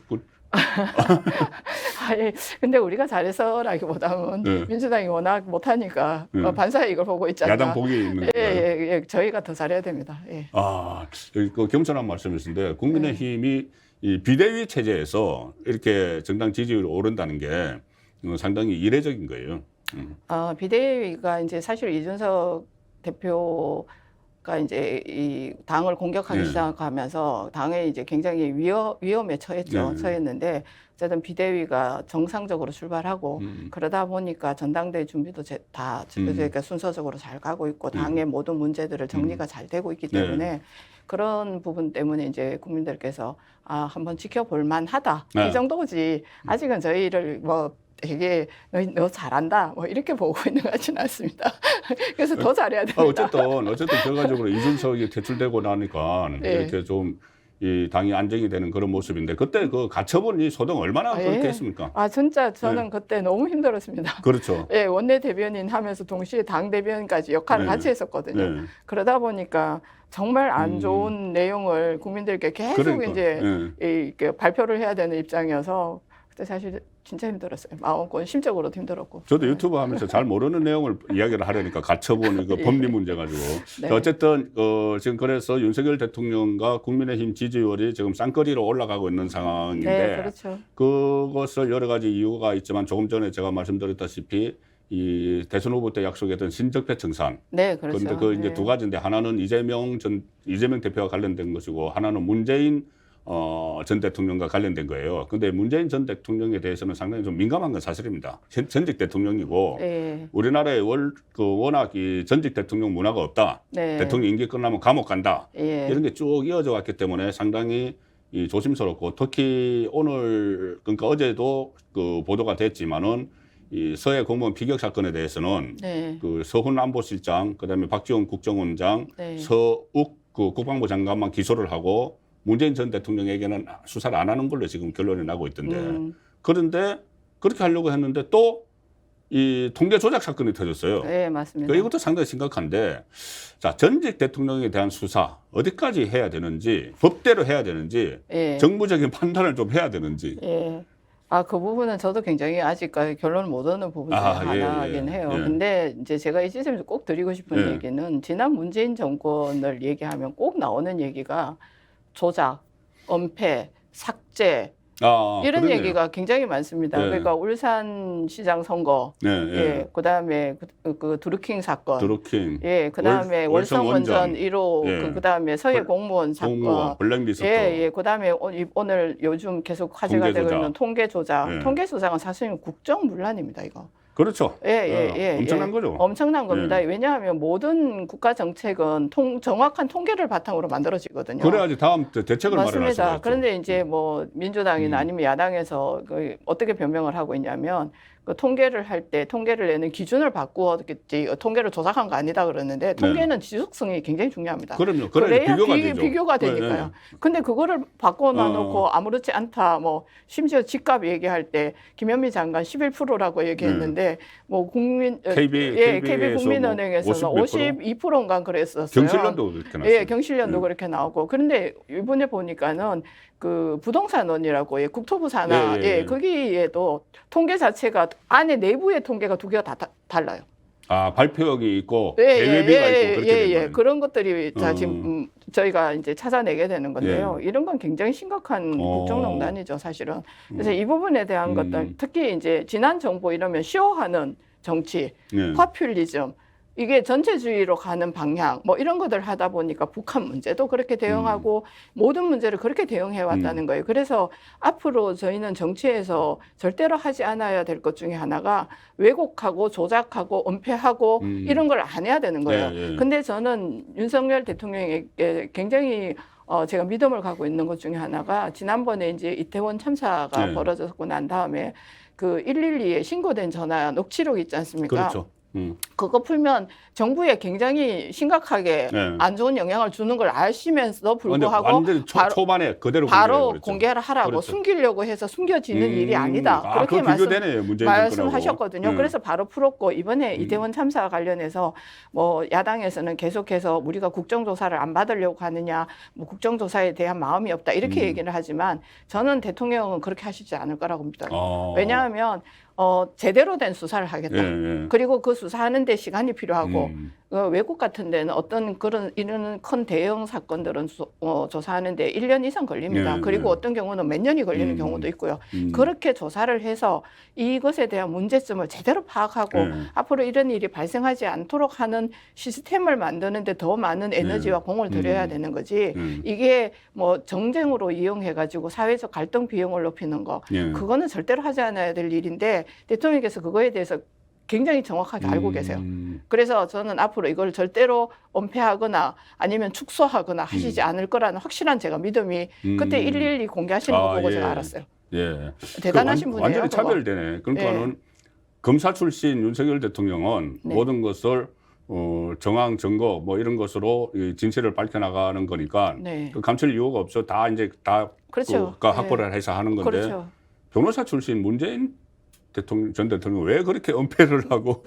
근데 우리가 잘해서라기보다는 네. 민주당이 워낙 못하니까 반사에 이걸 보고 있잖아요. 야당 복이 있는 거예요. 예. 저희가 더 잘해야 됩니다. 예. 여기 그 겸손한 말씀이신데 국민의힘이 이 비대위 체제에서 이렇게 정당 지지율이 오른다는 게 상당히 이례적인 거예요. 비대위가 이제 사실 이준석 대표가 이제 이 당을 공격하기 시작하면서 당에 이제 굉장히 위험에 처했는데 어쨌든 비대위가 정상적으로 출발하고 그러다 보니까 전당대회 준비도 다 그러니까 순서적으로 잘 가고 있고 당의 모든 문제들을 정리가 잘 되고 있기 때문에 그런 부분 때문에 이제 국민들께서 한번 지켜볼 만하다 이 정도지 아직은 저희를 뭐 되게 너 잘한다 뭐 이렇게 보고 있는 것 같지는 않습니다. 그래서 더 잘해야 됩니다. 어쨌든 결과적으로 이준석이 퇴출되고 나니까 이렇게 좀 이 당이 안정이 되는 그런 모습인데 그때 그 가처분 이 소동 얼마나 그렇게 했습니까? 진짜 저는 그때 너무 힘들었습니다. 그렇죠. 원내 대변인 하면서 동시에 당 대변인까지 역할을 같이 했었거든요. 그러다 보니까 정말 안 좋은 내용을 국민들께 계속 그러니까, 이제 예. 이렇게 발표를 해야 되는 입장이어서 그때 사실 진짜 힘들었어요. 마음고 심적으로도 힘들었고. 저도 유튜브 하면서 잘 모르는 내용을 이야기를 하려니까 가처분 이거 예. 법리 문제 가지고. 네. 어쨌든 지금 그래서 윤석열 대통령과 국민의힘 지지율이 지금 쌍거리로 올라가고 있는 상황인데 네, 그렇죠. 그것을 여러 가지 이유가 있지만 조금 전에 제가 말씀드렸다시피 이 대선 후보 때 약속했던 신적폐 청산. 네, 그렇죠. 그런데 그 이제 네. 두 가지인데 하나는 이재명 대표와 관련된 것이고 하나는 문재인 전 대통령과 관련된 거예요. 근데 문재인 전 대통령에 대해서는 상당히 좀 민감한 건 사실입니다. 전직 대통령이고 네. 우리나라에 워낙 이 전직 대통령 문화가 없다. 네. 대통령 임기 끝나면 감옥 간다. 예. 이런 게 쭉 이어져 왔기 때문에 상당히 이 조심스럽고 특히 오늘 그러니까 어제도 그 보도가 됐지만은 이 서해 공무원 피격 사건에 대해서는 네. 그 서훈 안보실장 그다음에 박지원 국정원장 네. 서욱 그 국방부 장관만 기소를 하고 문재인 전 대통령에게는 수사를 안 하는 걸로 지금 결론이 나고 있던데 그런데 그렇게 하려고 했는데 또 이 통계 조작 사건이 터졌어요. 네, 맞습니다. 그러니까 이것도 상당히 심각한데 자 전직 대통령에 대한 수사 어디까지 해야 되는지 법대로 해야 되는지 예. 정부적인 판단을 좀 해야 되는지 예. 아, 그 부분은 저도 굉장히 아직까지 결론을 못 얻는 부분 중에 하나이긴 해요. 예. 근데 이제 제가 이 시점에서 꼭 드리고 싶은 예. 얘기는 지난 문재인 정권을 얘기하면 꼭 나오는 얘기가 조작, 은폐, 삭제 이런 그러네요. 얘기가 굉장히 많습니다. 예. 그러니까 울산시장 선거, 네, 예. 예, 그다음에 그 드루킹 사건, 드루킹, 예, 그다음에 월성 월성원전 원전. 1호, 예. 그다음에 서해 공무원 사건, 공무원 블랙리스트. 예, 예. 그다음에 오늘 요즘 계속 화제가 통계 되고 조작. 있는 통계 조작. 예. 통계 조작은 사실은 국정문란입니다, 이거. 그렇죠. 예. 엄청난 거죠. 엄청난 겁니다. 예. 왜냐하면 모든 국가 정책은 정확한 통계를 바탕으로 만들어지거든요. 그래야지 다음 대책을 마련할 수가 맞습니다. 있죠. 그런데 이제 뭐 민주당이나 아니면 야당에서 그 어떻게 변명을 하고 있냐면 그 통계를 할 때 통계를 내는 기준을 바꾸었겠지 통계를 조작한 거 아니다 그러는데 통계는 지속성이 굉장히 중요합니다. 그럼요. 그래야 비교가 되죠. 되니까요. 네. 근데 그거를 바꿔놔놓고 아무렇지 않다. 뭐 심지어 집값 얘기할 때 김현미 장관 11%라고 얘기했는데 뭐 KB 국민은행에서는 52%인가 그랬었어요. 경실련도 그렇게 나왔어요. 예, 경실련도 그렇게 나오고. 그런데 이번에 보니까는 그 부동산원이라고 국토부 산하 거기에도 통계 자체가 안에 내부의 통계가 두 개가 다 달라요. 발표역이 있고 예외비가 있고 그렇게 되는 거예요. 그런 것들이 자 지금 저희가 이제 찾아내게 되는 건데요. 이런 건 굉장히 심각한 국정농단이죠, 사실은. 그래서 이 부분에 대한 것들 특히 이제 지난 정부 이러면 쇼하는 정치, 포퓰리즘 이게 전체주의로 가는 방향 뭐 이런 것들 하다 보니까 북한 문제도 그렇게 대응하고 모든 문제를 그렇게 대응해 왔다는 거예요. 그래서 앞으로 저희는 정치에서 절대로 하지 않아야 될 것 중에 하나가 왜곡하고 조작하고 은폐하고 이런 걸 안 해야 되는 거예요. 근데 저는 윤석열 대통령에게 굉장히 제가 믿음을 갖고 있는 것 중에 하나가 지난번에 이제 이태원 참사가 벌어졌고 난 다음에 그 112에 신고된 전화 녹취록 있지 않습니까? 그렇죠. 그거 풀면 정부에 굉장히 심각하게 안 좋은 영향을 주는 걸 아시면서도 불구하고 완전 초반에 그대로 바로 공개를 하라고 그렇죠. 숨기려고 해서 숨겨지는 일이 아니다. 그렇게 말씀하셨거든요. 그래서 바로 풀었고 이번에 이태원 참사와 관련해서 뭐 야당에서는 계속해서 우리가 국정조사를 안 받으려고 하느냐, 뭐 국정조사에 대한 마음이 없다 이렇게 얘기를 하지만 저는 대통령은 그렇게 하시지 않을 거라고 봅니다. 왜냐하면 제대로 된 수사를 하겠다. 그리고 그 수사하는 데 시간이 필요하고 외국 같은 데는 어떤 이런 큰 대형 사건들은 조사하는데 1년 이상 걸립니다. 그리고 어떤 경우는 몇 년이 걸리는 경우도 있고요. 그렇게 조사를 해서 이것에 대한 문제점을 제대로 파악하고 앞으로 이런 일이 발생하지 않도록 하는 시스템을 만드는데 더 많은 에너지와 공을 들여야 되는 거지. 이게 뭐 정쟁으로 이용해가지고 사회적 갈등 비용을 높이는 거 그거는 절대로 하지 않아야 될 일인데 대통령께서 그거에 대해서 굉장히 정확하게 알고 계세요. 그래서 저는 앞으로 이걸 절대로 은폐하거나 아니면 축소하거나 하시지 않을 거라는 확실한 제가 믿음이 그때 112 공개하시는 거 보고 제가 알았어요. 대단하신 분이에요. 완전히 차별되네. 그러니까는 검사 출신 윤석열 대통령은 모든 것을 정황 증거 뭐 이런 것으로 진실을 밝혀나가는 거니까 그 감출 이유가 없어. 다 이제 다 그렇죠. 확보를 해서 하는 건데 그렇죠. 변호사 출신 문재인 전 대통령 왜 그렇게 은폐를 하고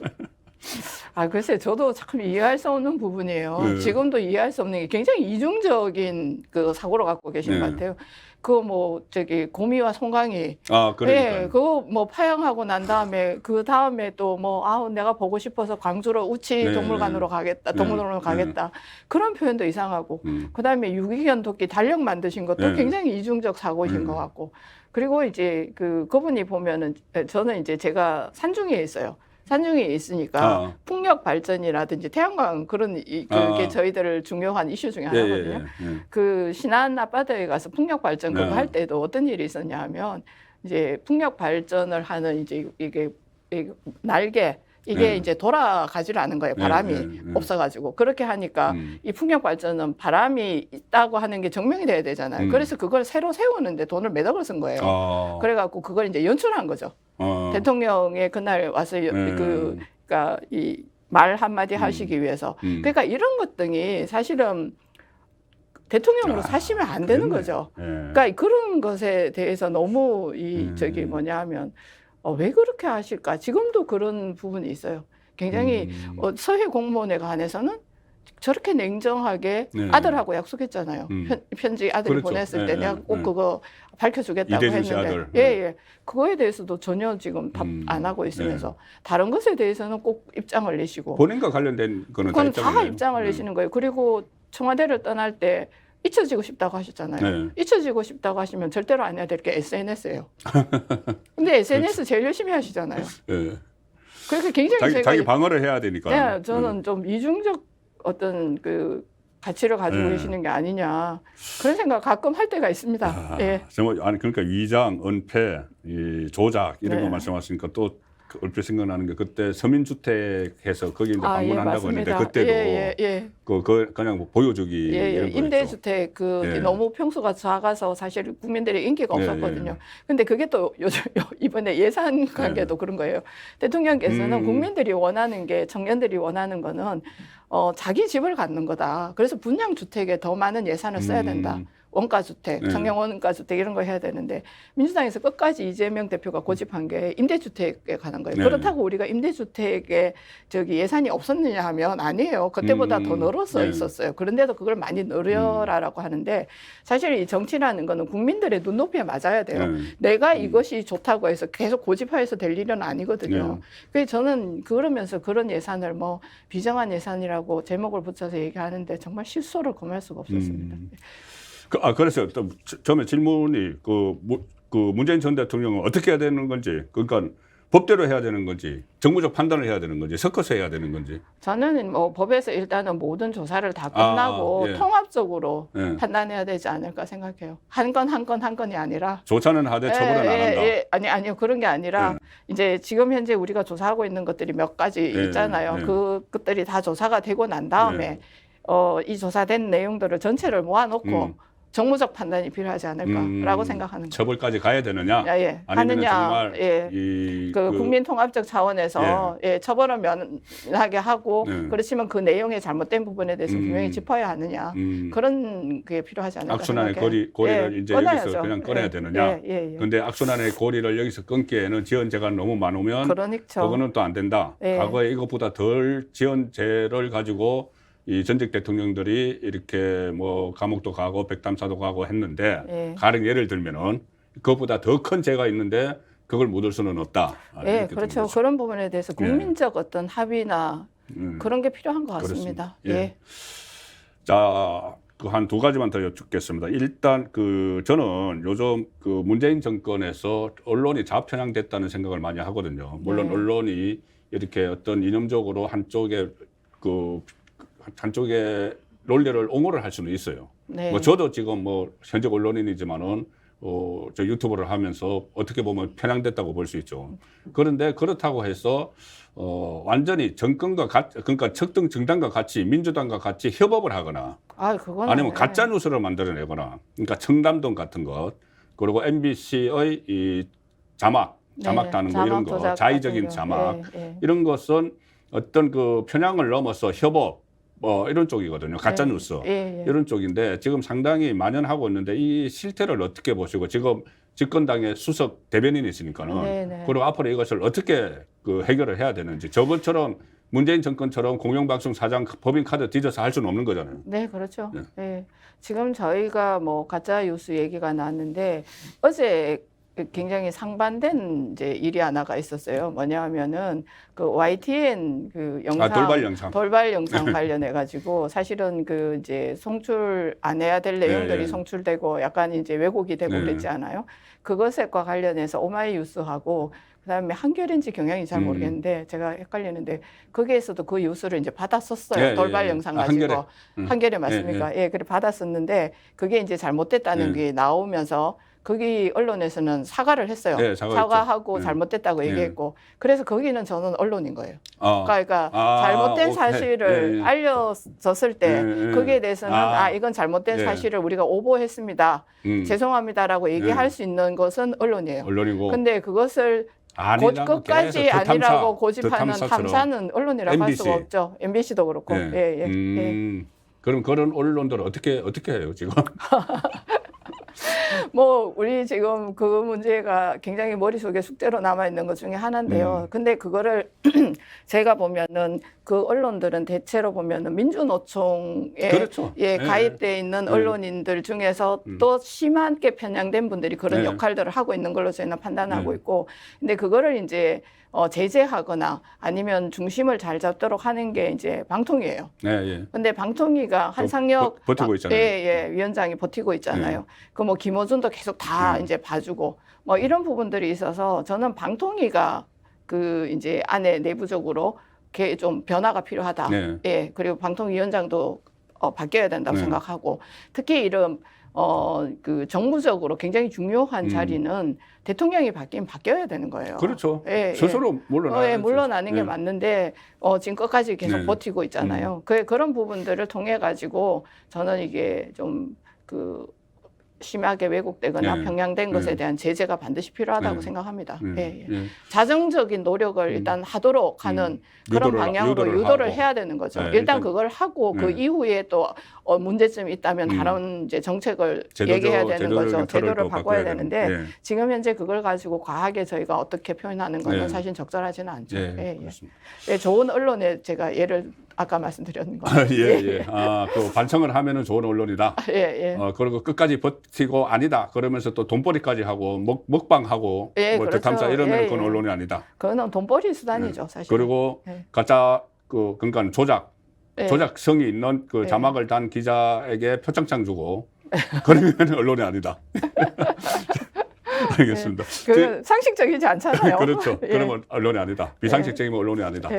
글쎄, 저도 참 이해할 수 없는 부분이에요. 네. 지금도 이해할 수 없는 게 굉장히 이중적인 그 사고를 갖고 계신 네. 것 같아요. 그 뭐 저기 고미와 송강이, 그러니까. 예, 그거 뭐 파양하고 난 다음에 그 다음에 또 뭐 내가 보고 싶어서 광주로 우치 네. 동물관으로 가겠다, 네. 동물원으로 가겠다, 그런 표현도 이상하고, 그 다음에 유기견 토끼 달력 만드신 것도 네. 굉장히 이중적 사고이신 것 같고, 그리고 이제 그분이 보면은 저는 이제 제가 산중에 있어요. 산중에 있으니까 풍력 발전이라든지 태양광 그게 저희들 중요한 이슈 중에 하나거든요. 그 신안 앞바다에 가서 풍력 발전 그거 할 때도 어떤 일이 있었냐 하면 이제 풍력 발전을 하는 이제 이게 날개 이게 이제 돌아가지를 않은 거예요. 바람이 없어가지고. 그렇게 하니까 이 풍력 발전은 바람이 있다고 하는 게 증명이 돼야 되잖아요. 그래서 그걸 새로 세우는데 돈을 몇 억을 쓴 거예요. 그래갖고 그걸 이제 연출한 거죠. 대통령이 그날 와서 그러니까 이 말 한마디 하시기 위해서. 그러니까 이런 것들이 사실은 대통령으로 사시면 안 되는 거죠. 그러니까 그런 것에 대해서 너무 저기 뭐냐 하면 왜 그렇게 하실까? 지금도 그런 부분이 있어요. 굉장히 서해 공무원에 관해서는 저렇게 냉정하게 아들하고 약속했잖아요. 편지 아들이 그렇죠. 보냈을 때 내가 꼭 그거 밝혀주겠다고 했는데, 아들. 예. 그거에 대해서도 전혀 지금 답 안 하고 있으면서 다른 것에 대해서는 꼭 입장을 내시고. 본인과 관련된 거는 그건 다 입장을 내시는 거예요. 그리고 청와대를 떠날 때 잊혀지고 싶다고 하셨잖아요. 잊혀지고 싶다고 하시면 절대로 안 해야 될 게 SNS예요. 근데 SNS 제일 열심히 하시잖아요. 그러니까 굉장히 자기 방어를 해야 되니까. 네, 저는 좀 이중적 어떤 그 가치를 가지고 계시는 게 아니냐 그런 생각 가끔 할 때가 있습니다. 정말 그러니까 위장, 은폐, 이 조작 이런 거 말씀하시니까 또 얼핏 생각나는 게 그때 서민주택에서 거기 이제 방문한다고 했는데 그때도 그냥 뭐 보여주기 이런 거 임대주택 너무 평수가 작아서 사실 국민들의 인기가 없었거든요. 근데 그게 또 요즘 이번에 예산 관계도 그런 거예요. 대통령께서는 국민들이 원하는 게 청년들이 원하는 거는 자기 집을 갖는 거다. 그래서 분양주택에 더 많은 예산을 써야 된다. 원가주택, 청년 원가주택 이런 거 해야 되는데 민주당에서 끝까지 이재명 대표가 고집한 게 임대주택에 관한 거예요. 그렇다고 우리가 임대주택에 예산이 없었느냐 하면 아니에요. 그때보다 더 늘어서 있었어요. 그런데도 그걸 많이 늘려라라고 하는데 사실 이 정치라는 거는 국민들의 눈높이에 맞아야 돼요. 내가 이것이 좋다고 해서 계속 고집해서 될 일은 아니거든요. 그래서 저는 그러면서 그런 예산을 뭐 비정한 예산이라고 제목을 붙여서 얘기하는데 정말 실소를 금할 수가 없었습니다. 그래서 또 처음에 질문이 문재인 전 대통령은 어떻게 해야 되는 건지, 그러니까 법대로 해야 되는 건지, 정무적 판단을 해야 되는 건지, 섞어서 해야 되는 건지. 저는 뭐 법에서 일단은 모든 조사를 다 끝나고 통합적으로 판단해야 되지 않을까 생각해요. 한 건이 아니라. 조사는 하되 처벌은 안 한다. 아니요. 그런 게 아니라 이제 지금 현재 우리가 조사하고 있는 것들이 몇 가지 있잖아요. 그것들이 다 조사가 되고 난 다음에 이 조사된 내용들을 전체를 모아놓고 정무적 판단이 필요하지 않을까라고 생각하는 거예요. 처벌까지 가야 되느냐? 아니면 정말 국민 통합적 차원에서 처벌을 면하게 하고 그렇지만 그 내용의 잘못된 부분에 대해서 분명히 짚어야 하느냐 그런 게 필요하지 않을까 악순환의 생각해요. 고리를 이제 여기서 그냥 끊어야 되느냐? 그런데 악순환의 고리를 여기서 끊기에는 지연제가 너무 많으면 그거는 또 안 된다. 과거에 이것보다 덜 지연제를 가지고 이 전직 대통령들이 이렇게 뭐 감옥도 가고 백담사도 가고 했는데 가령 예를 들면은 그것보다 더 큰 죄가 있는데 그걸 묻을 수는 없다. 그렇죠. 그런 부분에 대해서 국민적 어떤 합의나 그런 게 필요한 것 같습니다. 자, 한 두 가지만 더 여쭙겠습니다. 일단 저는 요즘 문재인 정권에서 언론이 좌편향됐다는 생각을 많이 하거든요. 물론 언론이 이렇게 어떤 이념적으로 한쪽에 논리를 옹호를 할 수는 있어요. 뭐 저도 지금 뭐 현직 언론인이지만은 저 유튜브를 하면서 어떻게 보면 편향됐다고 볼 수 있죠. 그런데 그렇다고 해서 완전히 정권과 그러니까 특정 정당과 같이 민주당과 같이 협업을 하거나 아니면 가짜 뉴스를 만들어내거나 그러니까 청담동 같은 것 그리고 MBC의 이 자막 다는 거 이런 거 자의적인 자막 이런 것은 어떤 편향을 넘어서 협업 이런 쪽이거든요. 가짜 뉴스 이런 쪽인데 지금 상당히 만연하고 있는데 이 실태를 어떻게 보시고 지금 집권당의 수석 대변인이시니까는 그리고 앞으로 이것을 어떻게 해결을 해야 되는지 저번처럼 문재인 정권처럼 공영방송 사장 법인카드 뒤져서 할 수는 없는 거잖아요. 네, 그렇죠. 네. 네. 지금 저희가 뭐 가짜 뉴스 얘기가 나왔는데 어제 굉장히 상반된 이제 일이 하나가 있었어요. 뭐냐면은 그 YTN 그 영상 돌발 영상 관련해 가지고 사실은 그 이제 송출 안 해야 될 내용들이 네. 송출되고 약간 이제 왜곡이 되고 네. 그랬지 않아요? 그것과 관련해서 오마이뉴스하고 그다음에 한겨레인지 경향이 잘 모르겠는데 제가 헷갈리는데 거기에서도 그 뉴스를 이제 받았었어요. 예, 돌발 예, 예. 영상 가지고 한겨레 맞습니까? 예, 그래 받았었는데 그게 이제 잘못됐다는 게 나오면서 거기 언론에서는 사과를 했어요. 네, 사과하고 잘못됐다고 얘기했고 그래서 거기는 저는 언론인 거예요. 아. 그러니까 잘못된 사실을 알려졌을 때 거기에 대해서는 이건 잘못된 사실을 우리가 오보했습니다. 죄송합니다라고 얘기할 수 있는 것은 언론이에요. 언론이고. 근데 그것을 끝까지 아니라고 고집하는 탐사는 언론이라고 할 수가 없죠. MBC도 그렇고. 그럼 그런 언론들은 어떻게 해요 지금? 뭐 우리 지금 그 문제가 굉장히 머릿속에 숙제로 남아 있는 것 중에 하나인데요. 근데 그거를 제가 보면은 그 언론들은 대체로 보면은 민주노총에 그렇죠. 가입돼 있는 언론인들 중에서 또 심하게 편향된 분들이 그런 역할들을 하고 있는 걸로 저희는 판단하고 있고, 근데 그거를 이제 제재하거나 아니면 중심을 잘 잡도록 하는 게 이제 방통위예요. 근데 방통위가 한상혁 버티고 있잖아요. 위원장이 버티고 있잖아요. 그 뭐 김어준도 계속 다 이제 봐주고 뭐 이런 부분들이 있어서 저는 방통위가 그 이제 안에 내부적으로 좀 변화가 필요하다. 예, 그리고 방통위원장도 바뀌어야 된다고 생각하고 특히 이런 그 정무적으로 굉장히 중요한 자리는 대통령이 바뀌어야 되는 거예요. 그렇죠. 스스로 물러나야죠. 물러나는 게 맞는데 지금 끝까지 계속 버티고 있잖아요. 그런 부분들을 통해 가지고 저는 이게 좀 그 심하게 왜곡되거나 편향된 것에 대한 제재가 반드시 필요하다고 생각합니다. 자정적인 노력을 일단 하도록 하는 그런 방향으로 유도를 해야 되는 거죠. 일단 그걸 하고 그 이후에 또 문제점이 있다면 다른 이제 정책을 얘기해야 되는 거죠. 제도를 바꿔야 되는데 지금 현재 그걸 가지고 과하게 저희가 어떻게 표현하는 거는 사실 적절하지는 않죠. 좋은 언론에 제가 예를 아까 말씀드렸는 거. 그 반성을 하면은 좋은 언론이다. 그리고 끝까지 버티고 아니다. 그러면서 또 돈벌이까지 하고 먹방하고 그렇죠. 탐사 이러면 그건 언론이 아니다. 그거는 돈벌이 수단이죠, 사실. 그리고 가짜 그러니까 조작성이 있는 그 자막을 단 기자에게 표창장 주고 그러면 언론이 아니다. 알겠습니다. 그 상식적이지 않잖아요. 그렇죠. 그러면 언론이 아니다. 비상식적이면 언론이 아니다.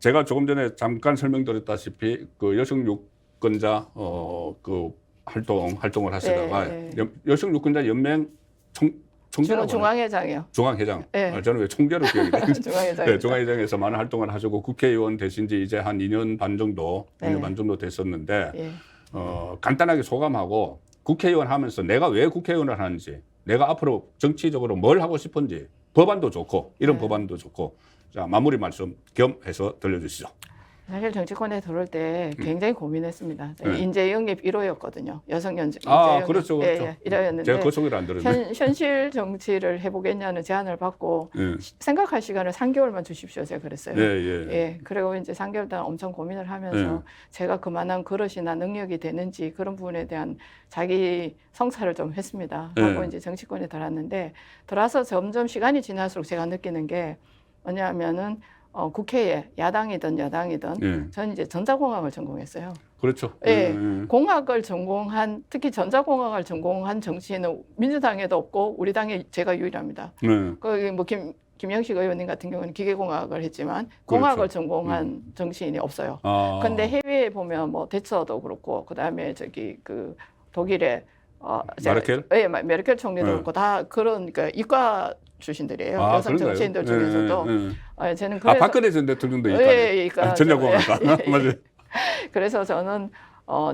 제가 조금 전에 잠깐 설명드렸다시피 그 여성 유권자 그 활동을 하시다가 여성 유권자 연맹 총재라고 중앙회장이요. 중앙회장. 저는 왜 총재로 기억이 돼요? 중앙회장. 중앙회장에서 많은 활동을 하시고 국회의원 되신 지 이제 한 2년 반 정도 됐었는데 간단하게 소감하고 국회의원 하면서 내가 왜 국회의원을 하는지, 내가 앞으로 정치적으로 뭘 하고 싶은지, 법안도 좋고 이런 법안도 좋고. 자, 마무리 말씀 겸해서 들려주시죠. 사실 정치권에 들어올 때 굉장히 고민했습니다. 인재 영입 1호였거든요. 여성 인재 그렇죠. 1호였는데 제가 그 소리를 안 들었는데. 현실 정치를 해보겠냐는 제안을 받고 생각할 시간을 3개월만 주십시오. 제가 그랬어요. 그리고 이제 3개월 동안 엄청 고민을 하면서 제가 그만한 그릇이나 능력이 되는지 그런 부분에 대한 자기 성찰을 좀 했습니다. 하고 이제 정치권에 들어왔는데 들어와서 점점 시간이 지날수록 제가 느끼는 게 뭐냐면은 국회에 야당이든 여당이든 저는 이제 전자공학을 전공했어요. 그렇죠. 공학을 전공한 특히 전자공학을 전공한 정치인은 민주당에도 없고 우리 당에 제가 유일합니다. 거기 뭐 김영식 의원님 같은 경우는 기계공학을 했지만 공학을 전공한 정치인이 없어요. 근데 해외에 보면 뭐 대처도 그렇고 그다음에 저기 그 독일의 메르켈? 메르켈 총리도 그렇고 다 그런 그러니까 이과 출신들이에요. 여성 그런가요? 정치인들 중에서도. 저는 그래서 박근혜 전 대통령도 이과. 전자공학과. 맞아요. 그래서 저는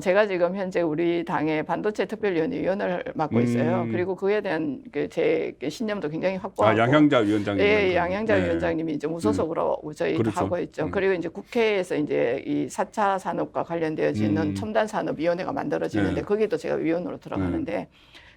제가 지금 현재 우리 당의 반도체 특별위원회 맡고 있어요. 그리고 그에 대한 제 신념도 굉장히 확고하고. 양향자 위원장님. 양향자 위원장님이 이제 무소속으로 저희도 하고 있죠. 그리고 이제 국회에서 이제 이 4차 산업과 관련되어지는 첨단 산업위원회가 만들어지는데 거기도 제가 위원으로 들어가는데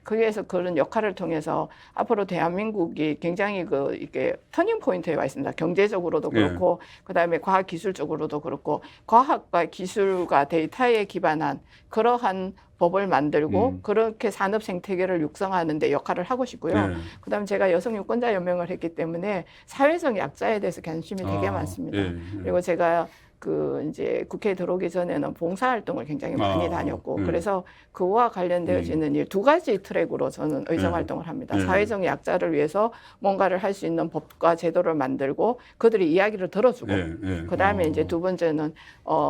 거기에서 그런 역할을 통해서 앞으로 대한민국이 굉장히 이게 터닝 포인트에 와 있습니다. 경제적으로도 그렇고 그다음에 과학 기술적으로도 그렇고 과학과 기술과 데이터에 기반한 그러한 법을 만들고 그렇게 산업 생태계를 육성하는 데 역할을 하고 싶고요. 그다음에 제가 여성 유권자 연맹을 했기 때문에 사회적 약자에 대해서 관심이 되게 많습니다. 그리고 제가 이제 국회에 들어오기 전에는 봉사활동을 굉장히 많이 다녔고 그래서 그와 관련되어지는 일 두 가지 트랙으로 저는 의정활동을 합니다. 사회적 약자를 위해서 뭔가를 할 수 있는 법과 제도를 만들고 그들의 이야기를 들어주고 그다음에 이제 두 번째는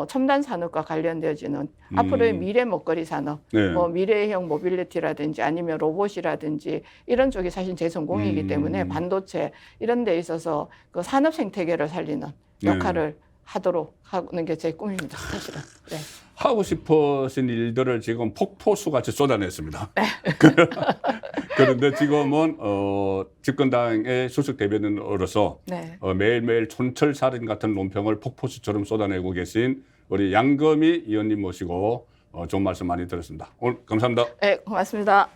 첨단 산업과 관련되어지는 앞으로의 미래 먹거리 산업, 뭐 미래형 모빌리티라든지 아니면 로봇이라든지 이런 쪽이 사실 제 전공이기 때문에 반도체 이런 데 있어서 그 산업 생태계를 살리는 역할을 하도록 하는 게 제 꿈입니다, 사실은. 네. 하고 싶으신 일들을 지금 폭포수 같이 쏟아냈습니다. 그런데 지금은 집권당의 수석 대변인으로서 매일매일 촌철살인 같은 논평을 폭포수처럼 쏟아내고 계신 우리 양금희 의원님 모시고 좋은 말씀 많이 들었습니다. 오늘 감사합니다. 네, 고맙습니다.